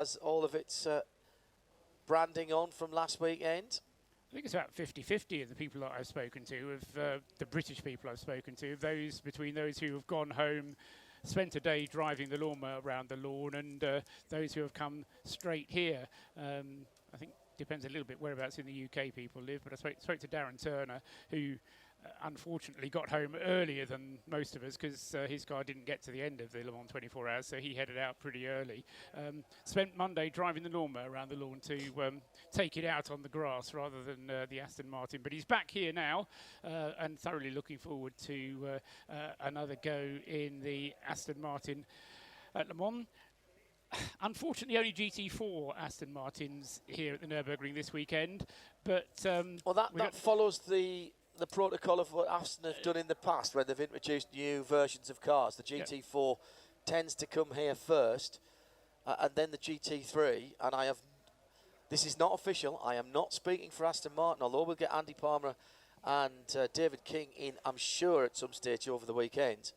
has all of its branding on from last weekend? I think it's about 50-50 of the people that I've spoken to, of the British people I've spoken to, between those who have gone home, spent a day driving the lawnmower around the lawn, and those who have come straight here. I think depends a little bit whereabouts in the UK people live, but I spoke to Darren Turner, who unfortunately got home earlier than most of us because his car didn't get to the end of the Le Mans 24 hours, so he headed out pretty early. Spent Monday driving the lawnmower around the lawn to take it out on the grass rather than the Aston Martin, but he's back here now and thoroughly looking forward to another go in the Aston Martin at Le Mans. Unfortunately, only GT4 Aston Martins here at the Nürburgring this weekend, but well, that follows the protocol of what Aston have done in the past, where they've introduced new versions of cars. The GT4 tends to come here first, and then the GT3. And this is not official. I am not speaking for Aston Martin, although we'll get Andy Palmer and David King in, I'm sure, at some stage over the weekend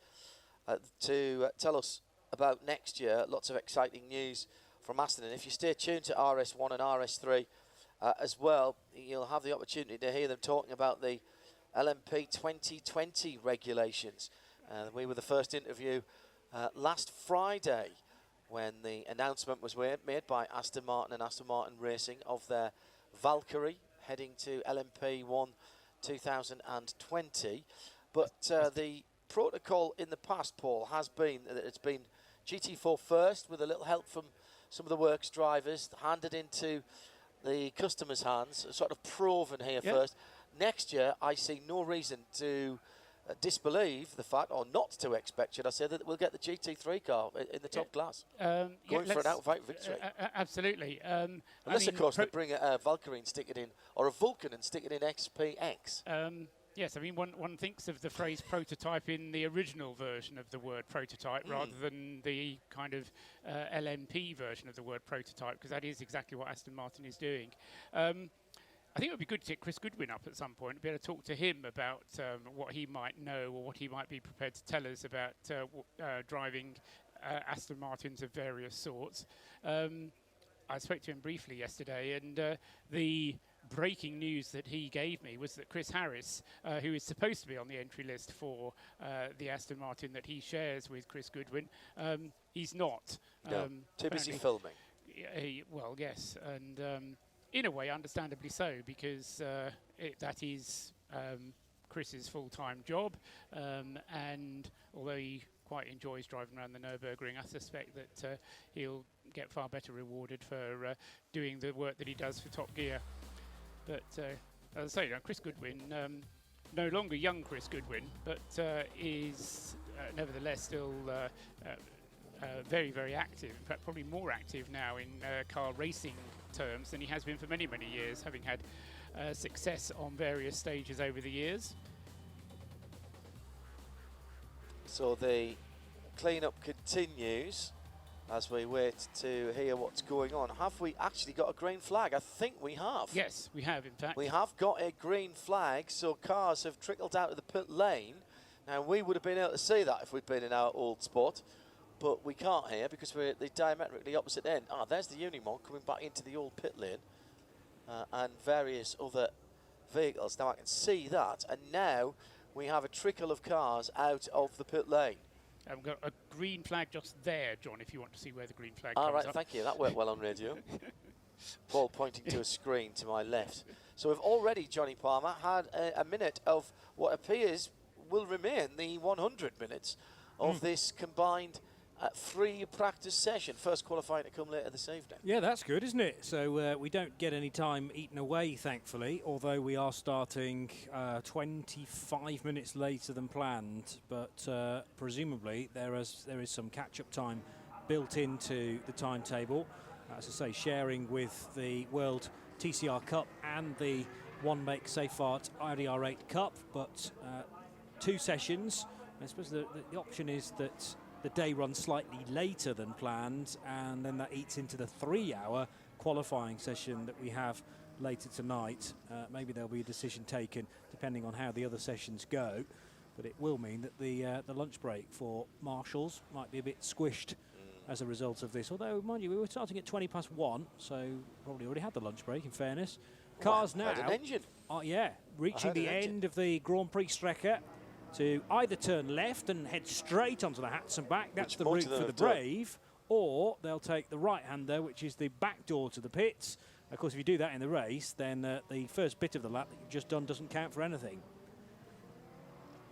to tell us about next year. Lots of exciting news from Aston, and if you stay tuned to RS1 and RS3 as well, you'll have the opportunity to hear them talking about the LMP 2020 regulations. We were the first interview last Friday when the announcement was made by Aston Martin and Aston Martin Racing of their Valkyrie heading to LMP 1 2020. But the protocol in the past, Paul, has been that it's been GT4 first, with a little help from some of the works drivers, handed into the customers' hands, sort of proven here first. Next year, I see no reason to disbelieve the fact, or not to expect, should I say, that we'll get the GT3 car in the top class, going for an outright victory. Absolutely. Unless, of course, they bring a Valkyrie and stick it in, or a Vulcan and stick it in XPX. Yes, I mean, one thinks of the phrase prototype in the original version of the word prototype rather than the kind of LMP version of the word prototype, because that is exactly what Aston Martin is doing. I think it would be good to get Chris Goodwin up at some point, be able to talk to him about what he might know or what he might be prepared to tell us about driving Aston Martins of various sorts. I spoke to him briefly yesterday, and the breaking news that he gave me was that Chris Harris, who is supposed to be on the entry list for the Aston Martin that he shares with Chris Goodwin, he's not. No, too busy filming. Well, yes, and in a way, understandably so, because that is Chris's full-time job, and although he quite enjoys driving around the Nürburgring, I suspect that he'll get far better rewarded for doing the work that he does for Top Gear. But as I say, Chris Goodwin, no longer young Chris Goodwin, but is nevertheless still very, very active. In fact, probably more active now in car racing terms than he has been for many, many years, having had success on various stages over the years. So the clean-up continues as we wait to hear what's going on. Have we actually got a green flag? I think we have. Yes, we have, in fact. We have got a green flag, so cars have trickled out of the pit lane. Now, we would have been able to see that if we'd been in our old spot, but we can't here because we're at the diametrically opposite end. There's the Unimog coming back into the old pit lane and various other vehicles. Now, I can see that, and now we have a trickle of cars out of the pit lane. I've got a green flag just there, John, if you want to see where the green flag comes up. All right, thank you. That worked well on radio. Paul pointing to a screen to my left. So we've already, Johnny Palmer, had a minute of what appears will remain the 100 minutes of this combined 3 practice session. First qualifying to come later this evening. Yeah, that's good, isn't it? So we don't get any time eaten away, thankfully, although we are starting 25 minutes later than planned. But presumably there is some catch-up time built into the timetable. As I say, sharing with the World TCR Cup and the One Make Safe Art Audi R8 Cup, but 2 sessions. I suppose the option is that the day runs slightly later than planned, and then that eats into the 3-hour qualifying session that we have later tonight. Maybe there'll be a decision taken depending on how the other sessions go, but it will mean that the lunch break for marshals might be a bit squished as a result of this. Although, mind you, we were starting at 1:20, so probably already had the lunch break, in fairness. Cars now, an engine. Reaching the end of the Grand Prix Strecke to either turn left and head straight onto the hats and back. That's the route for the brave. Or they'll take the right-hander, which is the back door to the pits. Of course, if you do that in the race, then the first bit of the lap that you've just done doesn't count for anything.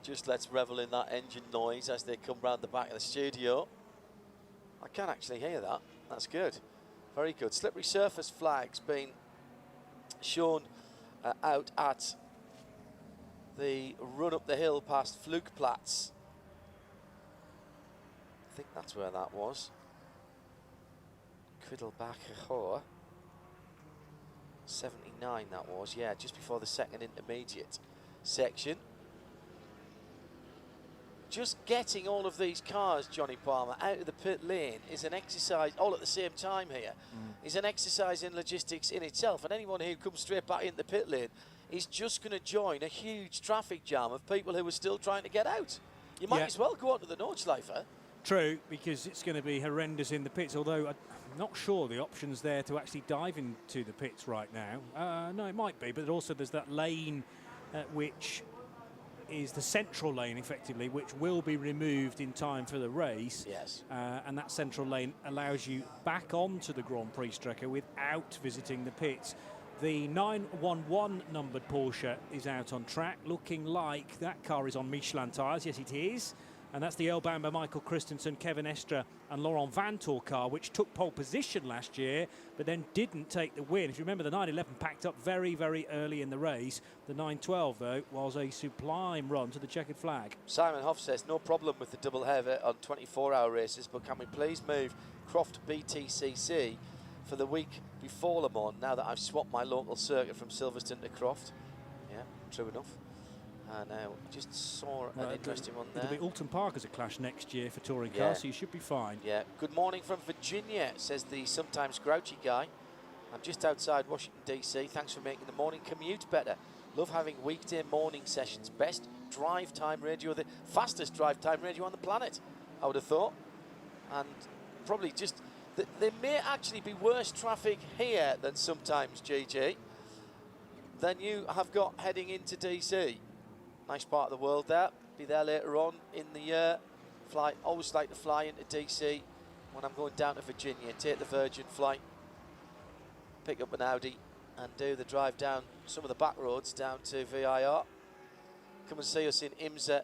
Just let's revel in that engine noise as they come round the back of the studio. I can actually hear that. That's good. Very good. Slippery surface flags being shown out at the run up the hill past Flugplatz. I think that's where that was. Quiddelbacher Hohe. 79 that was, yeah, just before the second intermediate section. Just getting all of these cars, Johnny Palmer, out of the pit lane is an exercise, all at the same time here, is an exercise in logistics in itself. And anyone who comes straight back in the pit lane is just going to join a huge traffic jam of people who are still trying to get out. You might as well go on to the Nordschleife. True, because it's going to be horrendous in the pits, although I'm not sure the option's there to actually dive into the pits right now. No, it might be, but also there's that lane which is the central lane, effectively, which will be removed in time for the race. Yes. And that central lane allows you back onto the Grand Prix Strecke without visiting the pits. The 911 numbered Porsche is out on track, looking like that car is on Michelin tyres. Yes, it is. And that's the Elbaumer Michael Christensen, Kevin Estre and Laurent Vantor car, which took pole position last year, but then didn't take the win. If you remember, the 911 packed up very, very early in the race. The 912, though, was a sublime run to the checkered flag. Simon Hoff says, no problem with the double header on 24-hour races, but can we please move Croft BTCC for the week before Le Mans, now that I've swapped my local circuit from Silverstone to Croft? Yeah, true enough. Now, just saw an interesting one there. It'll be Alton Park as a clash next year for touring cars, so you should be fine. Yeah. Good morning from Virginia, says the sometimes grouchy guy. I'm just outside Washington, D.C. Thanks for making the morning commute better. Love having weekday morning sessions. Best drive time radio, the fastest drive time radio on the planet, I would have thought. And probably just, there may actually be worse traffic here than sometimes, GG, than you have got heading into D.C. Nice part of the world there. Be there later on in the year. Always like to fly into DC when I'm going down to Virginia. Take the Virgin flight, pick up an Audi, and do the drive down some of the back roads down to VIR. Come and see us in IMSA,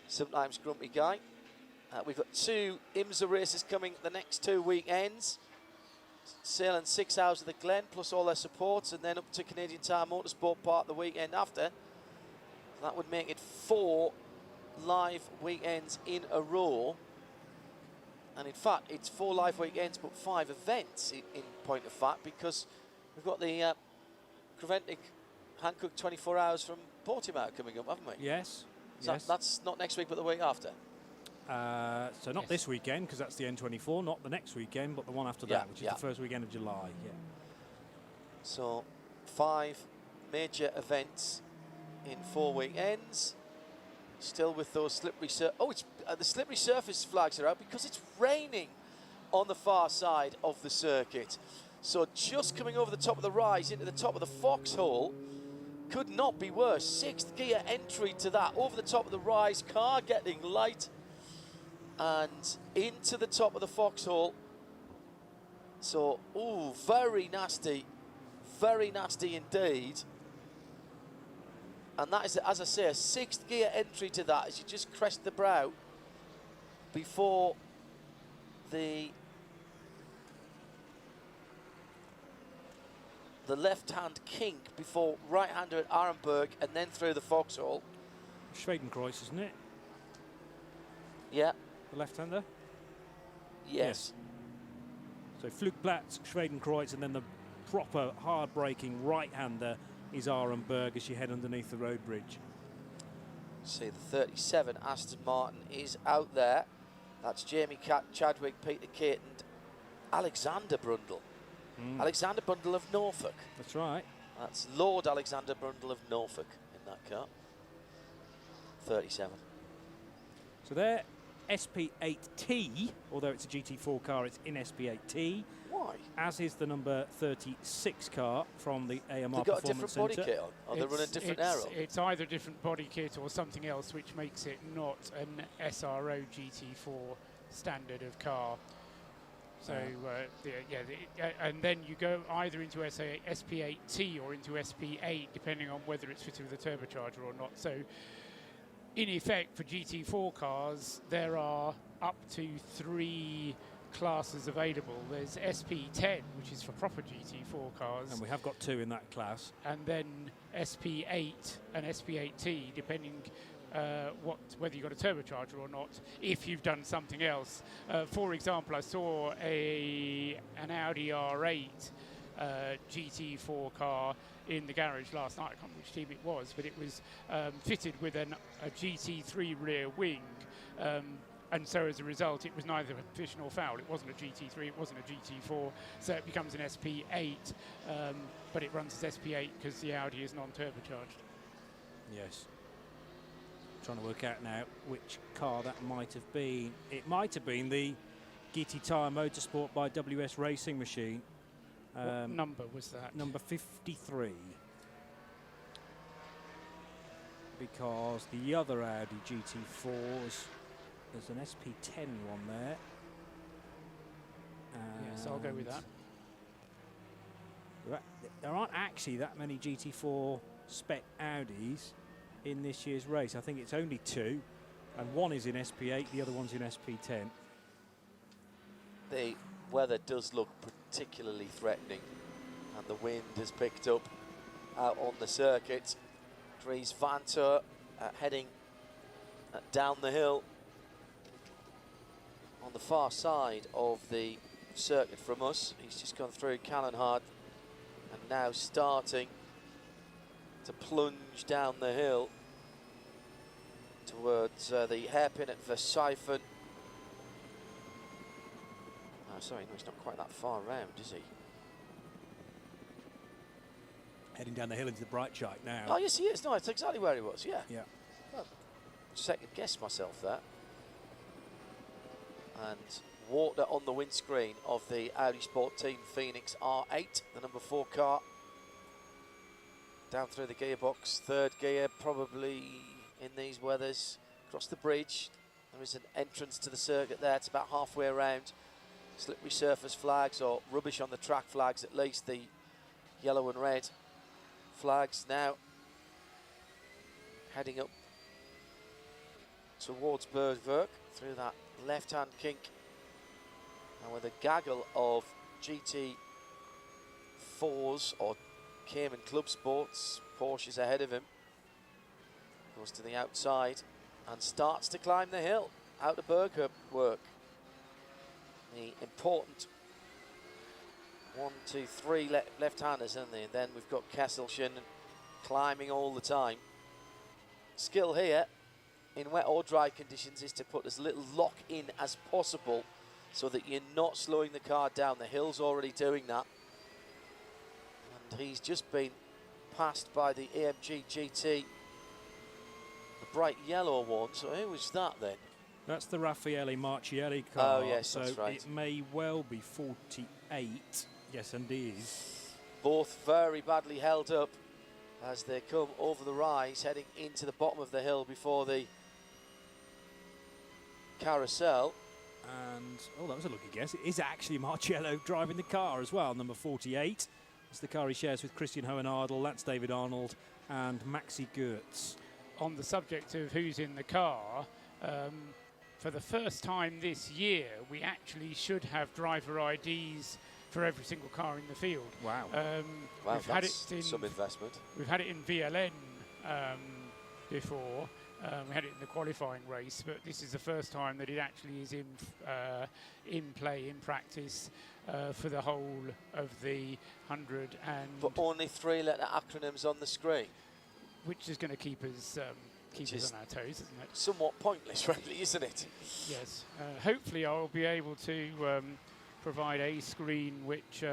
sometimes grumpy guy. We've got 2 IMSA races coming the next 2 weekends. Sailing 6 hours of the Glen plus all their supports, and then up to Canadian Tire Motorsport Park the weekend after. That would make it 4 live weekends in a row. And in fact, it's 4 live weekends, but 5 events in point of fact, because we've got the Creventic Hankook 24 hours from Portimao coming up, haven't we? Yes. So that's not next week, but the week after. So not this weekend, because that's the N24, not the next weekend, but the one after that, which is the first weekend of July. Yeah. So 5 major events in 4 weekends, still with those slippery the slippery surface flags are out because it's raining on the far side of the circuit. So just coming over the top of the rise into the top of the foxhole could not be worse. 6th gear entry to that, over the top of the rise, car getting light and into the top of the foxhole. So, very nasty indeed. And that is, as I say, a 6th gear entry to that as you just crest the brow before the left-hand kink, before right-hander at Arenberg, and then through the foxhole. Schwedenkreuz, isn't it? Yeah. The left-hander? Yes. So Flugplatz, Schwedenkreuz, and then the proper hard-braking right-hander is Arenberg as you head underneath the road bridge. See, the 37 Aston Martin is out there. That's Jamie Chadwick, Peter Caton, Alexander Brundle. Alexander Brundle of Norfolk. That's right. That's Lord Alexander Brundle of Norfolk in that car. 37. So there SP8T, although it's a GT4 car, it's in SP8T. Why? As is the number 36 car from the AMR They've got a Performance different body Centre. kit on? Or they're running different aero? It's either a different body kit or something else, which makes it not an SRO GT4 standard of car. So, and then you go either into SP8T or into SP8, depending on whether it's fitted with a turbocharger or not. So, in effect, for GT4 cars, there are up to 3 classes available. There's SP10, which is for proper GT4 cars. And we have got 2 in that class. And then SP8 and SP8T, depending whether you've got a turbocharger or not, if you've done something else. For example, I saw an Audi R8 GT4 car in the garage last night. I can't remember which team it was, but it was fitted with a GT3 rear wing. And so as a result, it was neither fish nor fowl. It wasn't a GT3, it wasn't a GT4, so it becomes an SP8, but it runs as SP8 because the Audi is non-turbocharged. Yes. Trying to work out now which car that might have been. It might have been the GT Tyre Motorsport by WS Racing Machine. What number was that? Number 53. Because the other Audi GT4s, there's an SP10 one there. Yes, I'll go with that. There aren't actually that many GT4 spec Audis in this year's race. I think it's only 2, and one is in SP8, the other one's in SP10. The weather does look particularly threatening, and the wind has picked up out on the circuit. Dries Vanthoor heading down the hill on the far side of the circuit from us. He's just gone through Callenhard and now starting to plunge down the hill towards the hairpin at Versiphen. Oh, sorry, no, he's not quite that far round, is he? Heading down the hill into the bright shite now. Oh, yes, he is. No, that's exactly where he was, yeah. Yeah. Well, second guess myself there. And water on the windscreen of the Audi Sport Team Phoenix R8, the number 4 car. Down through the gearbox, 3rd gear, probably in these weathers. Across the bridge, there is an entrance to the circuit there. It's about halfway around. Slippery surface flags, or rubbish on the track flags, at least the yellow and red flags. Now heading up towards Bergwerk through that left-hand kink, and with a gaggle of GT4s or Cayman Club Sports, Porsches ahead of him. Goes to the outside and starts to climb the hill out of Bergwerk. The important 1, 2, 3 left-handers, isn't they? And then we've got Kesselchen climbing all the time. Skill here in wet or dry conditions is to put as little lock in as possible so that you're not slowing the car down. The hill's already doing that. And he's just been passed by the AMG GT, the bright yellow one. So who was that then? That's the Raffaele Marchielli car. Oh, yes, so that's right. It may well be 48. Yes, indeed. Both very badly held up as they come over the rise, heading into the bottom of the hill before the carousel. And, oh, that was a lucky guess. It is actually Marcello driving the car as well, number 48. It's the car he shares with Christian Hohenadel, that's David Arnold, and Maxi Goertz. On the subject of who's in the car, for the first time this year, we actually should have driver IDs for every single car in the field. Wow. Wow, we've had that's it in some investment. We've had it in VLN before. We had it in the qualifying race, but this is the first time that it actually is in play, in practice, for the whole of the 100 and... But only 3-letter acronyms on the screen. Which is going to keep us on our toes, isn't it? Somewhat pointless, really, isn't it? Yes. Hopefully I'll be able to provide a screen which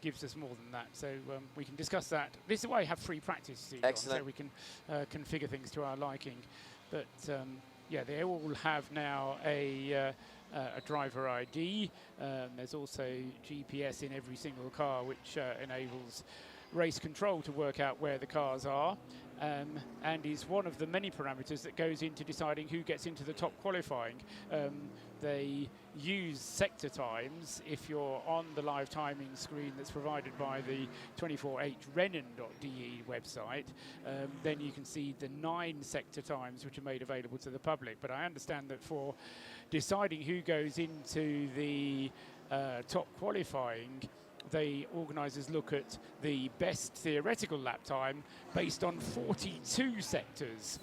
gives us more than that, so we can discuss that. This is why I have free practice, Steve, excellent. so we can configure things to our liking. But Yeah, they all have now a driver ID. There's also GPS in every single car, which enables race control to work out where the cars are, and is one of the many parameters that goes into deciding who gets into the top qualifying. They use sector times. If you're on the live timing screen that's provided by the 24hrennen.de website, then you can see the 9 sector times which are made available to the public. But I understand that for deciding who goes into the top qualifying, the organisers look at the best theoretical lap time based on 42 sectors,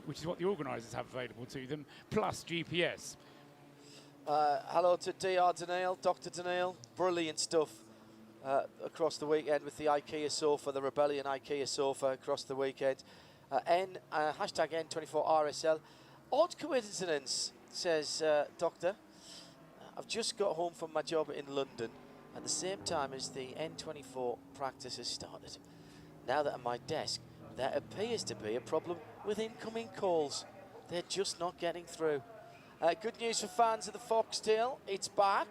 which is what the organisers have available to them, plus GPS. Hello to Dr. Daniel. Brilliant stuff across the weekend with the IKEA sofa, the Rebellion IKEA sofa across the weekend. Hashtag N24RSL. Odd coincidence, says Doctor. I've just got home from my job in London at the same time as the N24 practice has started. Now that at my desk, there appears to be a problem with incoming calls. They're just not getting through. Good news for fans of the Foxtail, it's back.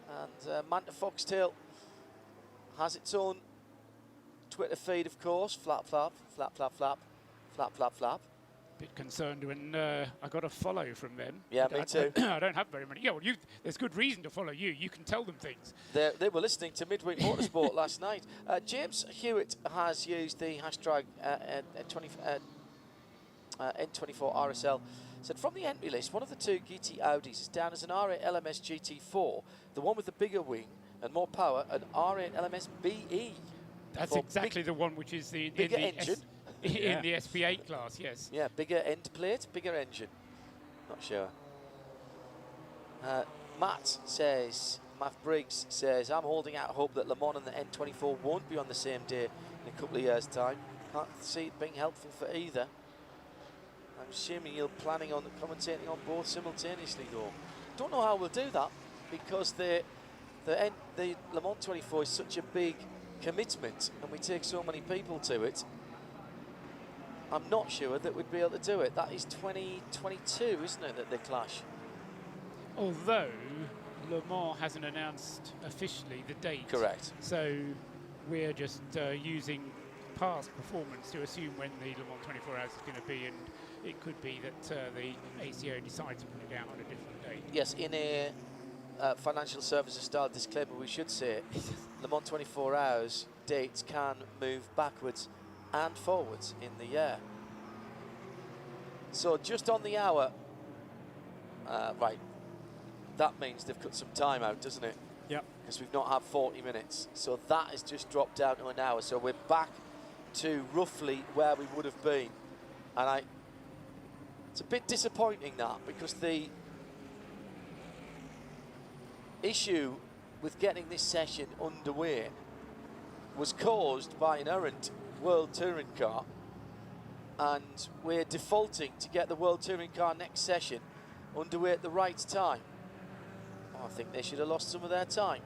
And Manta Foxtail has its own Twitter feed, of course. Flap, flap, flap, flap, flap, flap, flap, flap. Bit concerned when I got a follow from them. Yeah, me too. I don't have very many. Yeah, well, there's good reason to follow you. You can tell them things. They were listening to Midweek Motorsport last night. James Hewitt has used the hashtag N24RSL. Said from the entry list, one of the 2 GT Audis is down as an R8 LMS GT4, the one with the bigger wing and more power, an R8 LMS BE. That's exactly the one which is the bigger engine. In the SP8 class, yes. Yeah, bigger end plate, bigger engine. Not sure. Matt Briggs says, I'm holding out hope that Le Mans and the N24 won't be on the same day in a couple of years' time. Can't see it being helpful for either. I'm assuming you're planning on commentating on both simultaneously, though. Don't know how we'll do that because the Le Mans 24 is such a big commitment and we take so many people to it. I'm not sure that we'd be able to do it. That is 2022, isn't it, that they clash? Although Le Mans hasn't announced officially the date. Correct. So we're just using past performance to assume when the Le Mans 24 Hours is going to be, and it could be that the ACO decides to put it down on a different date. Yes, in a financial services style disclaimer, we should say Le Mans 24 Hours dates can move backwards and forwards in the year. So just on the hour, right, that means they've cut some time out, doesn't it? Yep. Because we've not had 40 minutes. So that has just dropped down to an hour. So we're back to roughly where we would have been. And it's a bit disappointing that, because the issue with getting this session underway was caused by an errant World Touring car, and we're defaulting to get the World Touring car next session underway at the right time. I think they should have lost some of their time.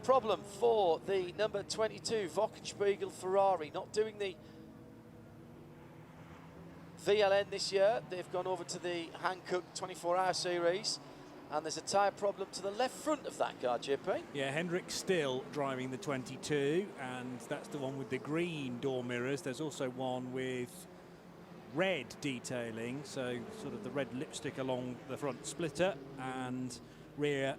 Problem for the number 22 Wochenspiegel Ferrari, not doing the VLN this year. They've gone over to the Hankook 24-hour series, and there's a tyre problem to the left front of that car, JP. Yeah, Hendrick's still driving the 22, and that's the one with the green door mirrors. There's also one with red detailing, so sort of the red lipstick along the front splitter and rear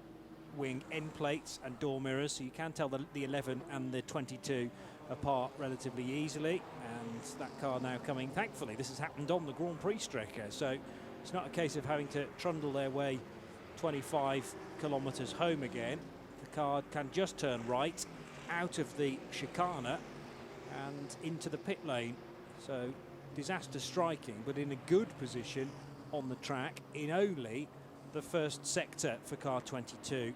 wing end plates and door mirrors, so you can tell the 11 and the 22 apart relatively easily. And that car now coming, thankfully this has happened on the Grand Prix Strecker, so it's not a case of having to trundle their way 25 kilometres home again. The car can just turn right out of the chicane and into the pit lane, so disaster striking, but in a good position on the track in only the first sector for car 22.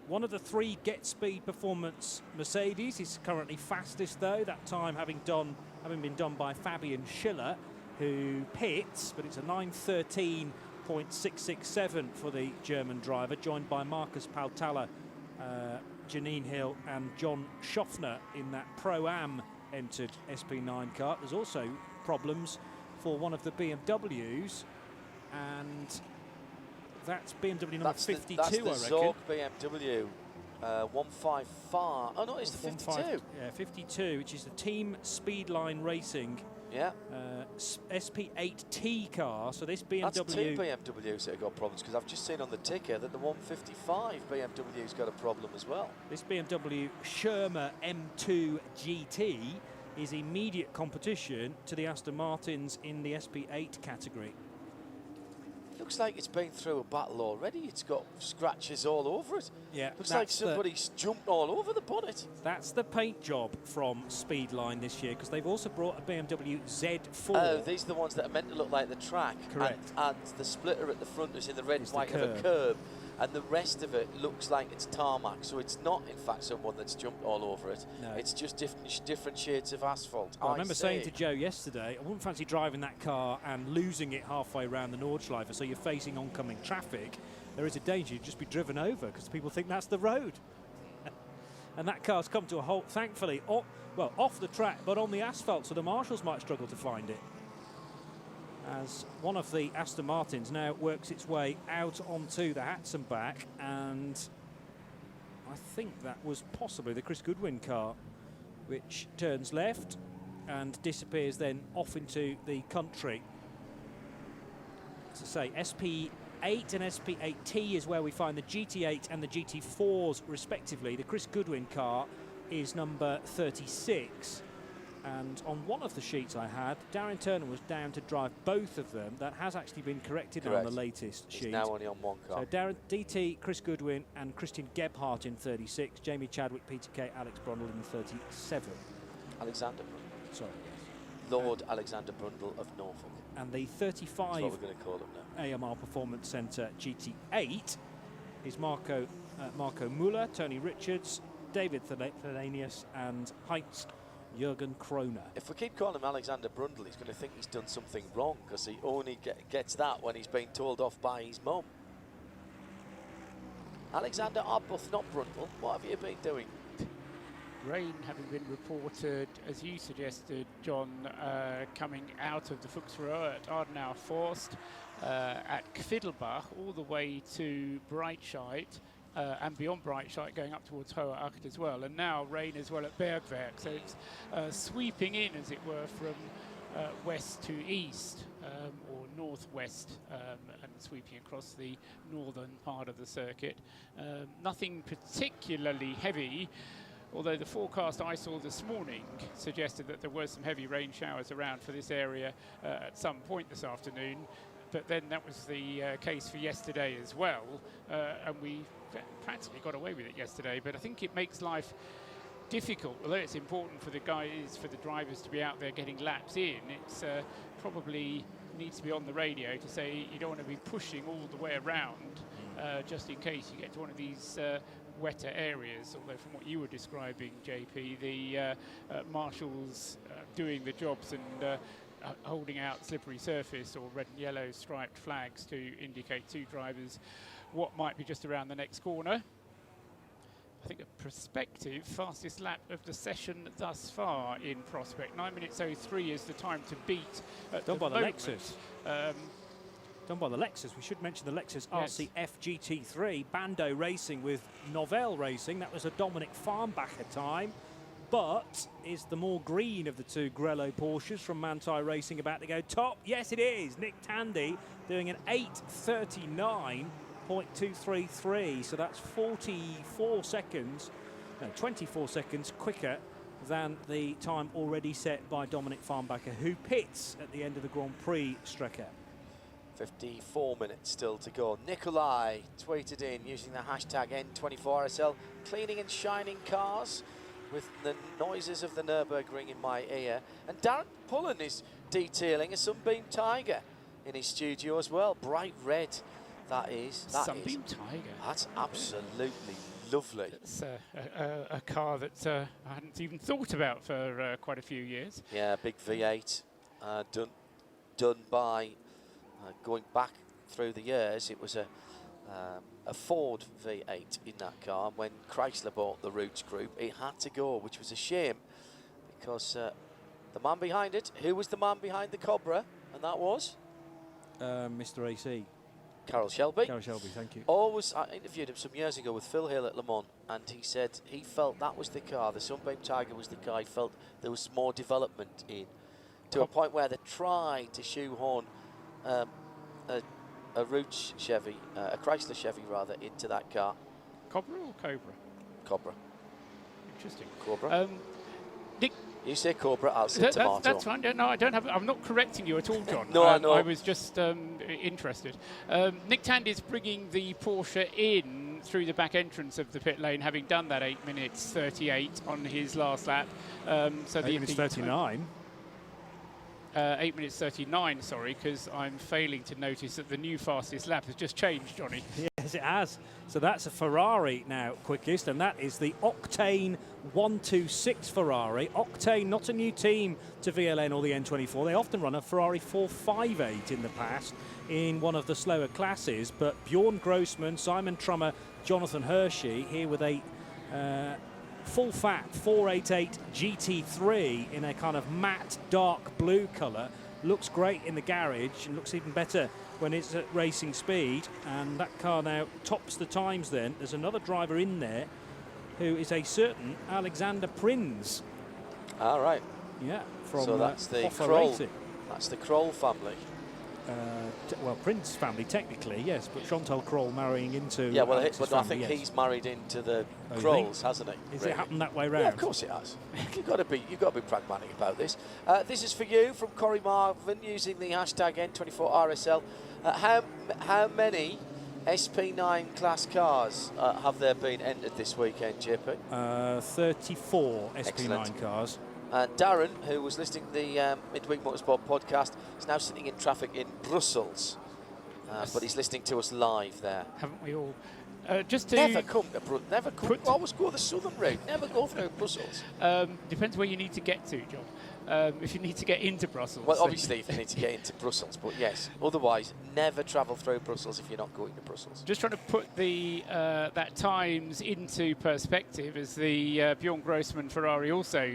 One of the 3 Get Speed Performance Mercedes is currently fastest, though, that time having been done by Fabian Schiller, who pits, but it's a 9:13.667 for the German driver, joined by Marcus Paltala, Janine Hill and John Schaffner in that Pro-Am entered SP9 car. There's also problems for one of the BMWs, and that's BMW number That's 52, that's the I reckon. Zorg BMW 155. Oh no, it's the 52. Yeah, 52, which is the Team Speedline Racing. Yeah. SP8T car. So this BMW. That's two BMWs that have got problems, because I've just seen on the ticker that the 155 BMW's got a problem as well. This BMW Schirmer M2 GT is immediate competition to the Aston Martins in the SP8 category. Looks like it's been through a battle already. It's got scratches all over it. Yeah, looks like somebody's jumped all over the bonnet. That's the paint job from Speedline this year, because they've also brought a BMW Z4. Oh, these are the ones that are meant to look like the track. Correct. And the splitter at the front is in the red and It's white the of a curb. And the rest of it looks like it's tarmac. So it's not, in fact, someone that's jumped all over it. No. It's just different shades of asphalt. Well, I remember saying to Joe yesterday, I wouldn't fancy driving that car and losing it halfway around the Nordschleife, so you're facing oncoming traffic. There is a danger you'd just be driven over because people think that's the road. And that car's come to a halt, thankfully, off the track, but on the asphalt, so the marshals might struggle to find it. As one of the Aston Martins now works its way out onto the Hatson back, and I think that was possibly the Chris Goodwin car, which turns left and disappears then off into the country. As I say, SP8 and SP8T is where we find the GT8 and the GT4s respectively. The Chris Goodwin car is number 36. And on one of the sheets I had, Darren Turner was down to drive both of them. That has actually been corrected on the latest sheet. He's now only on one car. So Darren, DT, Chris Goodwin and Christian Gebhardt in 36, Jamie Chadwick, Peter Kay, Alex Brundle in 37. Alexander Brundle. Sorry. Lord Alexander Brundle of Norfolk. And the That's 35 what we're going to call him now. AMR Performance Centre GT8 is Marco Müller, Tony Richards, David Thelanius and Heinz Jürgen Kroner. If we keep calling him Alexander Brundle, he's going to think he's done something wrong, because he only gets that when he's been told off by his mum. Alexander Arbuthnot, not Brundle, what have you been doing? Rain having been reported, as you suggested, John, coming out of the Fuchsrohr at Ardenau Forst, at Kviddelbach, all the way to Breitscheid, and beyond Breitscheid going up towards Hohe Acht as well. And now rain as well at Bergwerk, so it's sweeping in, as it were, from west to east, or northwest, and sweeping across the northern part of the circuit. Nothing particularly heavy, although the forecast I saw this morning suggested that there were some heavy rain showers around for this area at some point this afternoon. But then that was the case for yesterday as well, and we practically got away with it yesterday. But I think it makes life difficult, although it's important for the drivers to be out there getting laps in. It's probably needs to be on the radio to say you don't want to be pushing all the way around, just in case you get to one of these wetter areas. Although from what you were describing, JP, the marshals doing the jobs and holding out slippery surface or red and yellow striped flags to indicate to drivers what might be just around the next corner. I think a prospective fastest lap of the session thus far in Prospect. 9 minutes 03 is the time to beat at Done by the moment. Lexus. Done by the Lexus. We should mention the Lexus RCF GT3. Bando Racing with Novell Racing. That was a Dominic Farnbacher time. But is the more green of the two Grello Porsches from Manthey Racing about to go top? Yes, it is. Nick Tandy doing an 8:39.233. So that's 24 seconds quicker than the time already set by Dominic Farnbacher, who pits at the end of the Grand Prix Strecker. 54 minutes still to go. Nikolai tweeted in using the hashtag N24RSL, cleaning and shining cars with the noises of the Nürburgring in my ear. And Darren Pullen is detailing a Sunbeam Tiger in his studio as well. Bright red, that is. Sunbeam Tiger. That's absolutely lovely. It's a car that I hadn't even thought about for quite a few years. Yeah, big V8, done by, going back through the years, it was a Ford V8 in that car. When Chrysler bought the Roots Group, it had to go, which was a shame, because the man behind it, who was the man behind the Cobra? And that was? Mr. AC? Carroll Shelby. Carroll Shelby, thank you. I interviewed him some years ago with Phil Hill at Le Mans, and he said he felt that was the car, the Sunbeam Tiger was the car he felt there was more development in, to a point where they tried to shoehorn a Rouge Chevy, a Chrysler Chevy rather, into that car. Cobra or Cobra? Cobra. Interesting. Cobra. Nick, you say Cobra, I'll say tomato. That's fine. No, I don't have. I'm not correcting you at all, John. No, I know. I was just interested. Nick Tandy's bringing the Porsche in through the back entrance of the pit lane, having done that 8 minutes 38 on his last lap. So 8 minutes 39. 8 minutes 39, sorry, because I'm failing to notice that the new fastest lap has just changed, Johnny. Yes, it has. So that's a Ferrari now quickest, and that is the Octane 126 Ferrari. Octane, not a new team to VLN or the N24. They often run a Ferrari 458 in the past in one of the slower classes, but Bjorn Grossman, Simon Trummer, Jonathan Hershey here with a full fat 488 GT3 in a kind of matte dark blue colour. Looks great in the garage and looks even better when it's at racing speed, and that car now tops the times. Then there's another driver in there who is a certain Alexander Prinz. All right. Yeah, from so that's the Hoffa Kroll. Racing. That's the Kroll family. Well, Prince family technically, yes, but Chantal Kroll marrying into but I family, think yes. he's married into the Oh, Krolls, hasn't he? Is really? it happened that way round? Yeah, of course it has. You've got to be pragmatic about this. This is for you from Corey Marvin using the hashtag N24RSL. How many SP9 class cars have there been entered this weekend, JP? 34 SP9 Excellent. cars. Darren, who was listening to the Midweek Motorsport podcast, is now sitting in traffic in Brussels, but he's listening to us live there. Haven't we all? Just to Never come to Brussels. Always go the southern route. Never go through Brussels. Depends where you need to get to, John. If you need to get into Brussels. Well, obviously, if you need to get into Brussels, but yes. Otherwise, never travel through Brussels if you're not going to Brussels. Just trying to put the that times into perspective as the Bjorn Grossman Ferrari also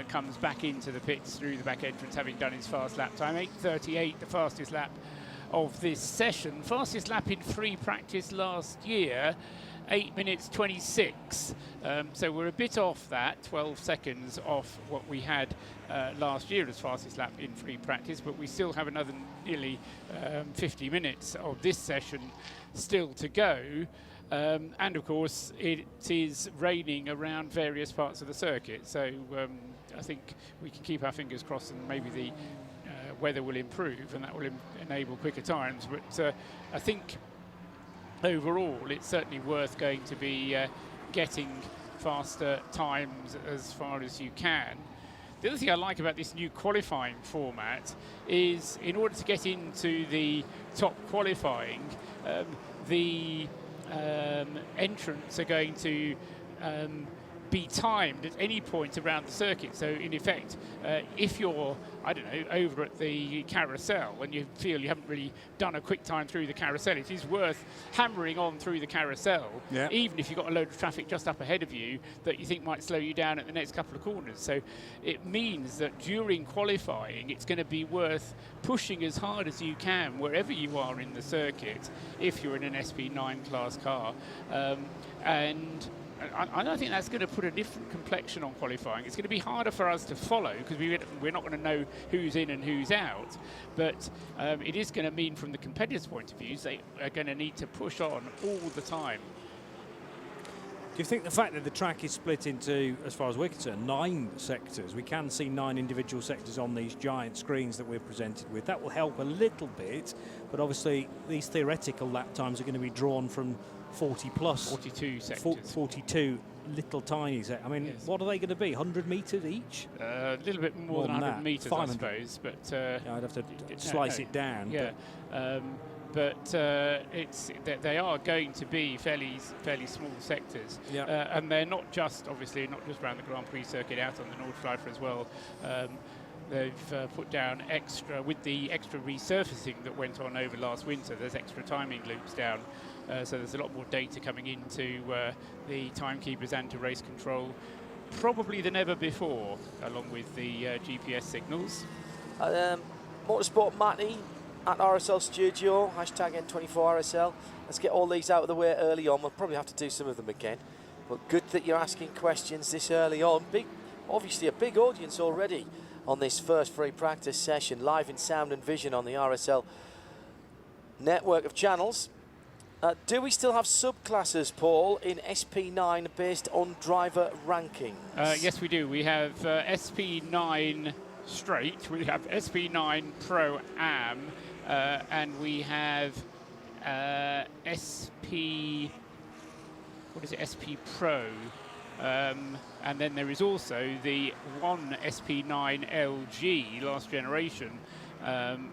comes back into the pits through the back entrance, having done his fast lap time. 8:38, the fastest lap of this session. Fastest lap in free practice last year, 8 minutes 26. So we're a bit off that, 12 seconds off what we had last year as fastest lap in free practice, but we still have another nearly 50 minutes of this session still to go. And of course, it is raining around various parts of the circuit. So I think we can keep our fingers crossed and maybe the weather will improve and that will enable quicker times. But I think overall it's certainly worth going to be getting faster times as far as you can. The other thing I like about this new qualifying format is in order to get into the top qualifying, the entrants are going to be timed at any point around the circuit. So in effect, if you're, I don't know, over at the carousel and you feel you haven't really done a quick time through the carousel, it is worth hammering on through the carousel, even if you've got a load of traffic just up ahead of you that you think might slow you down at the next couple of corners. So it means that during qualifying, it's going to be worth pushing as hard as you can wherever you are in the circuit if you're in an SP9 class car. And I think that's going to put a different complexion on qualifying. It's going to be harder for us to follow because we're not going to know who's in and who's out. But it is going to mean, from the competitors' point of view, they are going to need to push on all the time. Do you think the fact that the track is split into, as far as we're concerned, 9 sectors, we can see 9 individual sectors on these giant screens that we're presented with, that will help a little bit, but obviously these theoretical lap times are going to be drawn from 40 plus. 42 sectors. 42 little tiny sectors. I mean, yes. What are they going to be, 100 metres each? A little bit more than 100 metres, I suppose. But yeah, I'd have to slice it down. Yeah. But they are going to be fairly small sectors, and they're not just around the Grand Prix circuit, out on the Nordschleife as well. They've put down extra, with the extra resurfacing that went on over last winter, there's extra timing loops down, so there's a lot more data coming into the timekeepers and to race control, probably than ever before, along with the GPS signals. Motorsport Matty at RSL Studio, hashtag N24RSL. Let's get all these out of the way early on. We'll probably have to do some of them again. But good that you're asking questions this early on. Obviously a big audience already on this first free practice session, live in sound and vision on the RSL network of channels. Do we still have subclasses, Paul, in SP9 based on driver rankings? Yes, we do. We have SP9 straight, we have SP9 Pro Am, and we have SP Pro, and then there is also the one SP9 LG last generation,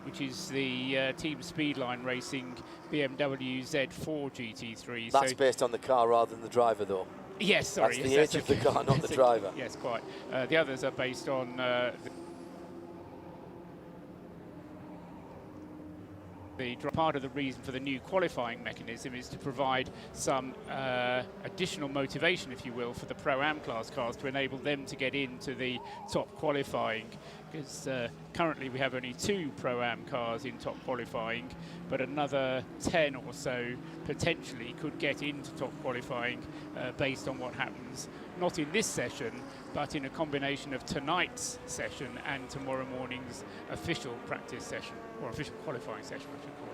which is the Team Speedline Racing BMW Z4 GT3. That's so based on the car rather than the driver, though. Yes, sorry. That's the age of the car, not the driver. Yes, quite. The others are based on part of the reason for the new qualifying mechanism is to provide some additional motivation, if you will, for the Pro-Am class cars to enable them to get into the top qualifying, because currently we have only 2 Pro-Am cars in top qualifying, but another 10 or so potentially could get into top qualifying based on what happens, not in this session, but in a combination of tonight's session and tomorrow morning's official practice session, or official qualifying session, I should call it.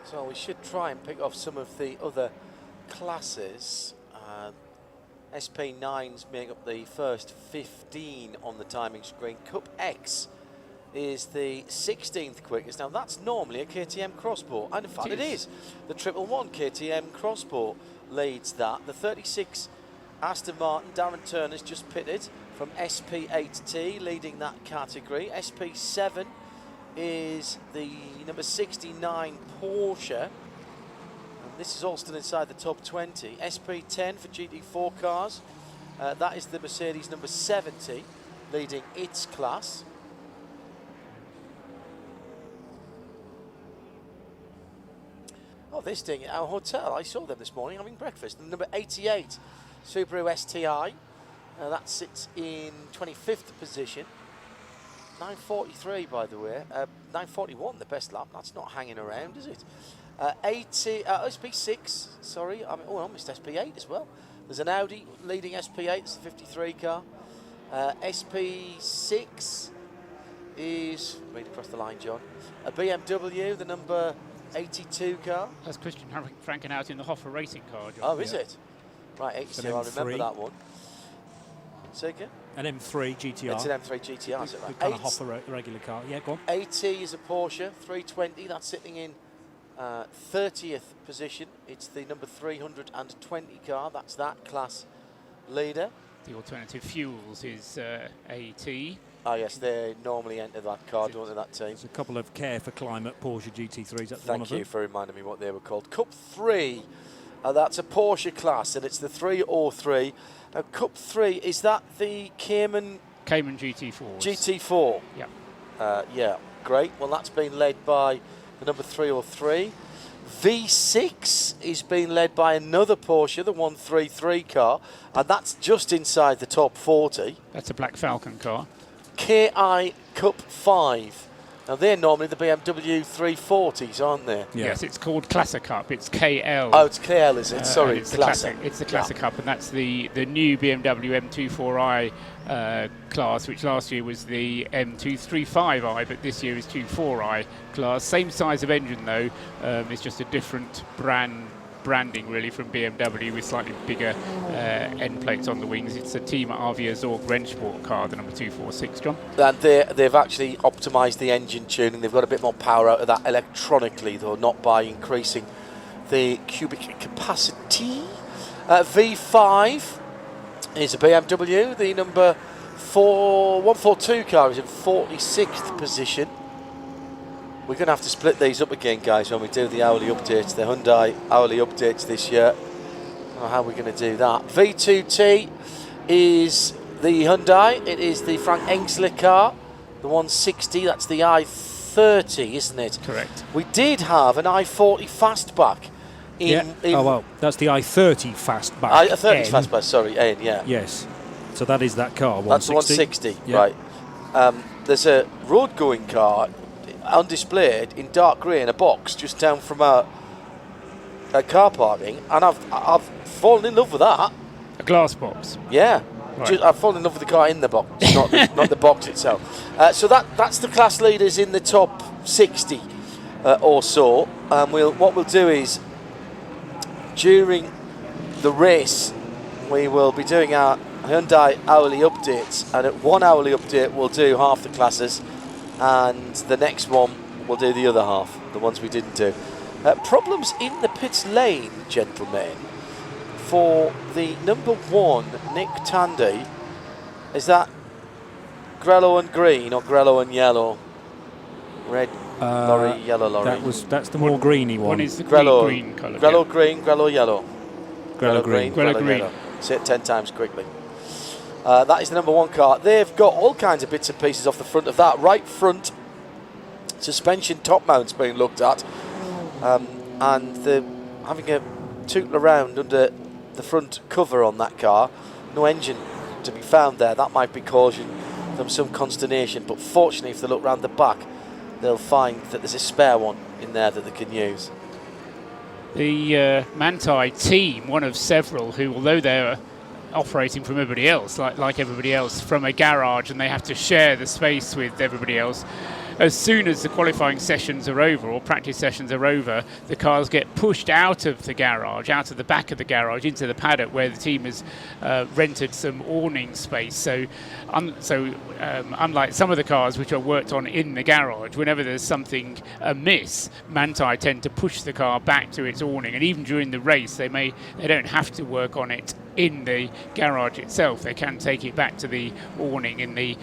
So we should try and pick off some of the other classes. SP9s make up the first 15 on the timing screen. Cup X is the 16th quickest. Now that's normally a KTM Crossbow, and in fact it is. The 111 KTM Crossbow leads that. The 36 Aston Martin, Darren Turner's just pitted from SP8T, leading that category. SP7 is the number 69 Porsche, and this is all still inside the top 20. SP10 for GT4 cars, that is the Mercedes number 70, leading its class. Oh, this thing at our hotel, I saw them this morning having breakfast. The number 88 Subaru STI, that sits in 25th position. 9:43, by the way. 9:41, the best lap. That's not hanging around, is it? SP6, sorry. I missed SP8 as well. There's an Audi leading SP8. It's a 53 car. SP6 is, read across the line, John, a BMW, the number 82 car. That's Christian Franken out in the Hoffer racing car, John. Oh, is it? Right, 82, I remember that one. Say again? An M3 GTR. It's an M3 GTR, is it right? Kind of Hoffer regular car. Yeah, go on. 80 is a Porsche 320. That's sitting in 30th position. It's the number 320 car. That's that class leader. The alternative fuels is AT. Oh yes, they normally enter that car, don't they, that team? There's a couple of Care for Climate Porsche GT3s. That's Thank you for reminding me what they were called. Cup 3, that's a Porsche class, and it's the 303. Now, Cup 3, is that the Cayman GT4? GT4. Yeah. Yeah, great. Well, that's been led by the number 303. V6 is being led by another Porsche, the 133 car, and that's just inside the top 40. That's a Black Falcon car. KI Cup 5. Now, they're normally the BMW 340s, aren't they? Yeah. Yes, it's called Classic Cup. It's KL. Oh, it's KL, is it? Sorry, it's Classic. It's the Classic Cup, and that's the new BMW M24i class, which last year was the M235i, but this year is 24i class. Same size of engine, though. It's just a different branding, really, from BMW, with slightly bigger end plates on the wings. It's a Team Avia Zorg Rennsport car, the number 246, John. And they've actually optimised the engine tuning. They've got a bit more power out of that electronically, though, not by increasing the cubic capacity. V5 is a BMW. The number 142 car is in 46th position. We're going to have to split these up again, guys, when we do the hourly updates, the Hyundai hourly updates this year. I don't know how we're going to do that. V2T is the Hyundai. It is the Frank Engsley car, the 160. That's the i30, isn't it? Correct. We did have an i40 fastback. Oh, well, that's the i30 fastback. i30 fastback, sorry, yeah. Yes. So that is that car, 160. That's the 160, yeah. right. There's a road-going car. undisplayed in dark grey in a box just down from a car parking, and I've fallen in love with that. A glass box. Yeah. Right. I've fallen in love with the car in the box, not the box itself. So that's the class leaders in the top 60 or so. What we'll do is, during the race, we will be doing our Hyundai hourly updates, and at 1 hourly update we'll do half the classes, and the next one we'll do the other half, the ones we didn't do. Problems in the pits lane, gentlemen, for the number 1, Nick Tandy. Is that Grello and green or Grello and yellow? Red lorry, yellow lorry. That's the more greeny one. One is the Grello, green colour. Grello green, Grello yellow. Grello green. Grello green. Yellow. Say it 10 times quickly. That is the number 1 car. They've got all kinds of bits and pieces off the front of that. Right front suspension top mounts being looked at, and they're having a tootle around under the front cover on that car. No engine to be found there. That might be causing them some consternation, but fortunately if they look round the back they'll find that there's a spare one in there that they can use. The Manthey team, one of several who, although they're operating from everybody else, like everybody else, from a garage, and they have to share the space with everybody else, as soon as the qualifying sessions are over or practice sessions are over, the cars get pushed out of the garage, out of the back of the garage, into the paddock where the team has rented some awning space. So unlike some of the cars which are worked on in the garage, whenever there's something amiss, Manthey tend to push the car back to its awning, and even during the race they don't have to work on it in the garage itself. They can take it back to the awning in the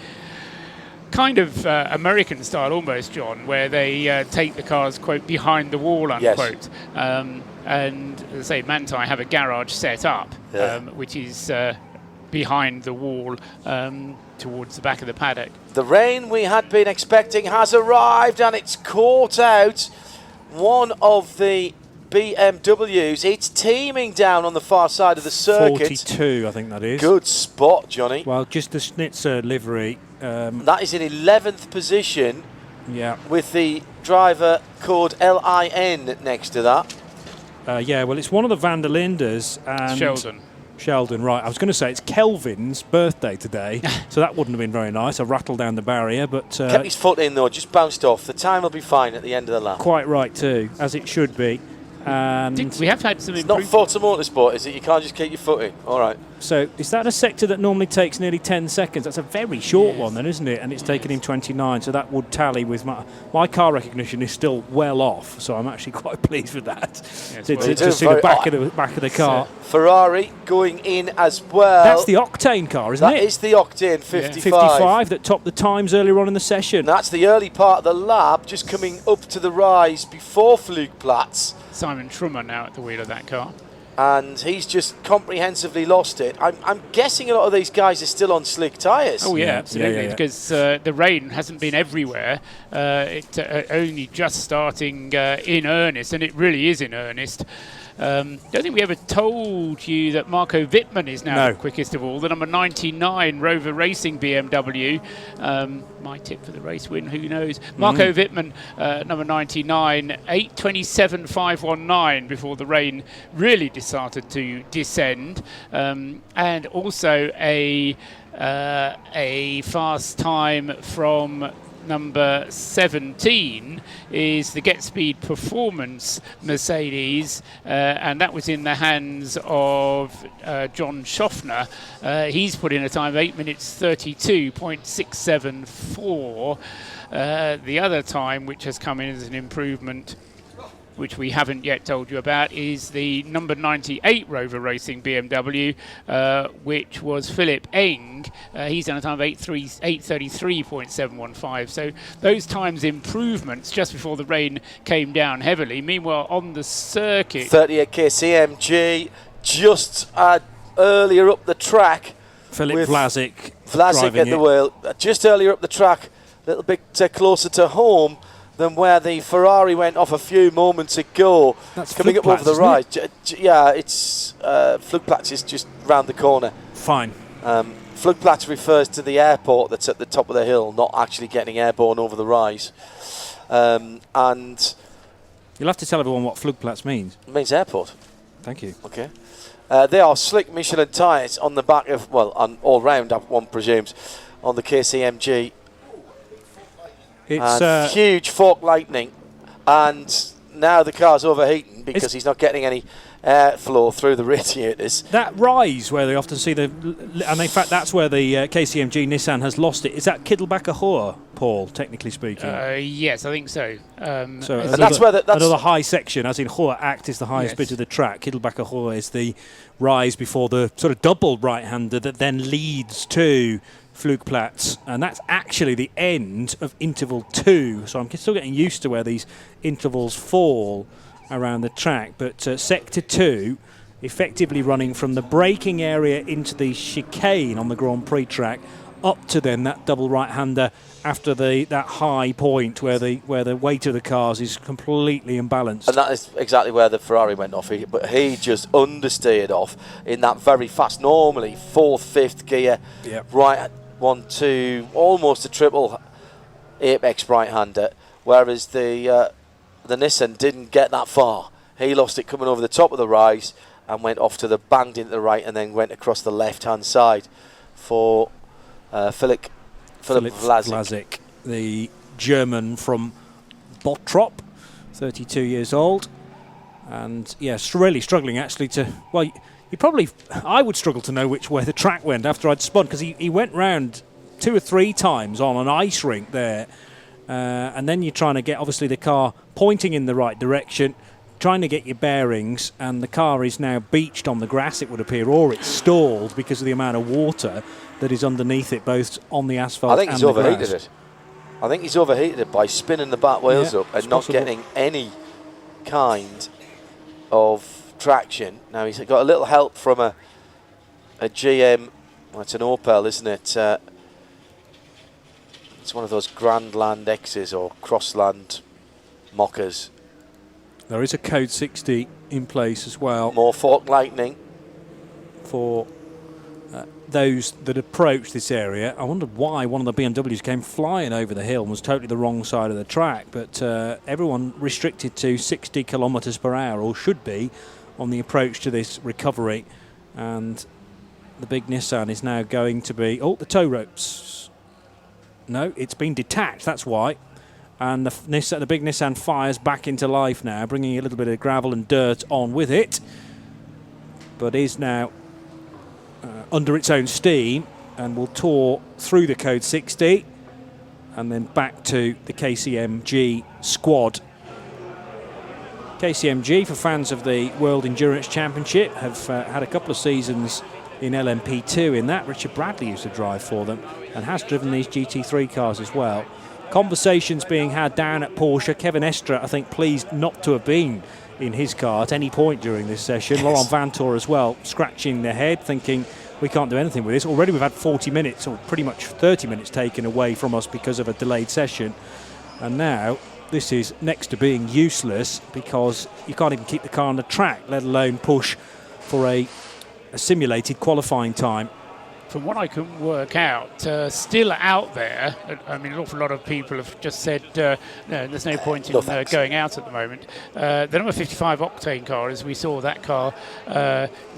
kind of American style almost, John, where they take the cars, quote, behind the wall, unquote. Yes. And as I say, Manthey have a garage set up, which is behind the wall towards the back of the paddock. The rain we had been expecting has arrived, and it's caught out one of the BMWs. It's teaming down on the far side of the circuit. 42, I think that is. Good spot, Johnny. Well, just the Schnitzer livery. That is in 11th position. Yeah. With the driver called LIN next to that. Yeah, well, it's one of the Van der Lindes. And Sheldon, right. I was going to say it's Kelvin's birthday today, so that wouldn't have been very nice. I rattled down the barrier, but... kept his foot in, though, just bounced off. The time will be fine at the end of the lap. Quite right, too, as it should be. And we have had some It's not Forza Motorsport, is it? You can't just keep your foot in. All right. So is that a sector that normally takes nearly 10 seconds? That's a very short one then, isn't it? And it's taken him 29, so that would tally with my car recognition is still well off, so I'm actually quite pleased with that. Yes, to see the back of the car. Ferrari going in as well. That's the Octane car, isn't it? That is the Octane 55. 55 that topped the times earlier on in the session. And that's the early part of the lap, just coming up to the rise before Flugplatz. Simon Trummer now at the wheel of that car. And he's just comprehensively lost it. I'm guessing a lot of these guys are still on slick tyres. Oh, yeah, absolutely, because the rain hasn't been everywhere. It only just starting in earnest, and it really is in earnest. Don't think we ever told you that Marco Wittmann is now the quickest of all, the number 99 Rover Racing BMW. My tip for the race win, who knows? Marco Wittmann, number 99, 8:27.519 before the rain really started to descend. And also a fast time from number 17 is the Get Speed Performance Mercedes, and that was in the hands of John Schaffner. He's put in a time of 8 minutes 32.674. The other time, which has come in as an improvement, which we haven't yet told you about, is the number 98 Rover Racing BMW, which was Philip Eng. He's done a time of 8:33.715. So those times improvements just before the rain came down heavily. Meanwhile, on the circuit, 38k CMG just earlier up the track. Philip Vlasic at the wheel. Just earlier up the track, a little bit closer to home than where the Ferrari went off a few moments ago. That's coming up over the right. Yeah, it's Flugplatz is just round the corner. Fine. Flugplatz refers to the airport that's at the top of the hill, not actually getting airborne over the rise. And You'll have to tell everyone what Flugplatz means. it means airport. Thank you. Okay. They are slick Michelin tyres on the back of, well, on all round, one presumes, on the KCMG. It's huge fork lightning, and now the car's overheating because he's not getting any airflow through the radiators. that rise where they often see the, and in fact that's where the KCMG Nissan has lost it. Is that Kittelbacher Hohe, Paul, technically speaking? Yes, I think so. So and that's where that's another high section, as in Hohe Act is the highest Yes. bit of the track. Kittelbacher Hohe is the rise before the sort of double right-hander that then leads to Flugplatz, and that's actually the end of interval 2. So I'm still getting used to where these intervals fall around the track. But sector 2, effectively running from the braking area into the chicane on the Grand Prix track, up to then that double right-hander after that high point where the weight of the cars is completely imbalanced. And that is exactly where the Ferrari went off. But he just understeered off in that very fast, normally 4th, 5th gear, right 1, 2, almost a triple apex right-hander, whereas the Nissan didn't get that far. He lost it coming over the top of the rise and went off to the banged into the right and then went across the left-hand side for Philip Vlasic, the German from Bottrop, 32 years old, and yes, really struggling actually to, well, I would struggle to know which way the track went after I'd spun, because he went round 2 or 3 times on an ice rink there, and then you're trying to get obviously the car pointing in the right direction, trying to get your bearings, and the car is now beached on the grass, it would appear, or it's stalled because of the amount of water that is underneath it, both on the asphalt and the grass. I think he's overheated it. I think he's overheated it by spinning the back wheels up and not getting any kind of traction. Now he's got a little help from a GM, well, it's an Opel, isn't it? It's one of those Grandland X's or Crossland mockers. There is a code 60 in place as well. More fork lightning for those that approach this area. I wondered why one of the BMWs came flying over the hill and was totally the wrong side of the track, but everyone restricted to 60 kilometres per hour, or should be, on the approach to this recovery. And the big Nissan is now going to be, oh, the tow ropes. No, it's been detached, that's why. And the big Nissan fires back into life now, bringing a little bit of gravel and dirt on with it, but is now under its own steam and will tour through the code 60 and then back to the KCMG squad. KCMG, for fans of the World Endurance Championship, have had a couple of seasons in LMP2 in that. Richard Bradley used to drive for them and has driven these GT3 cars as well. Conversations being had down at Porsche. Kevin Estre, I think, pleased not to have been in his car at any point during this session. Yes. Laurent Vantor as well, scratching their head, thinking we can't do anything with this. Already we've had 40 minutes, or pretty much 30 minutes taken away from us because of a delayed session. And now this is next to being useless because you can't even keep the car on the track, let alone push for a simulated qualifying time. From what I can work out, still out there, I mean, an awful lot of people have just said, no, there's no point in going out at the moment. The number 55 octane car, as we saw that car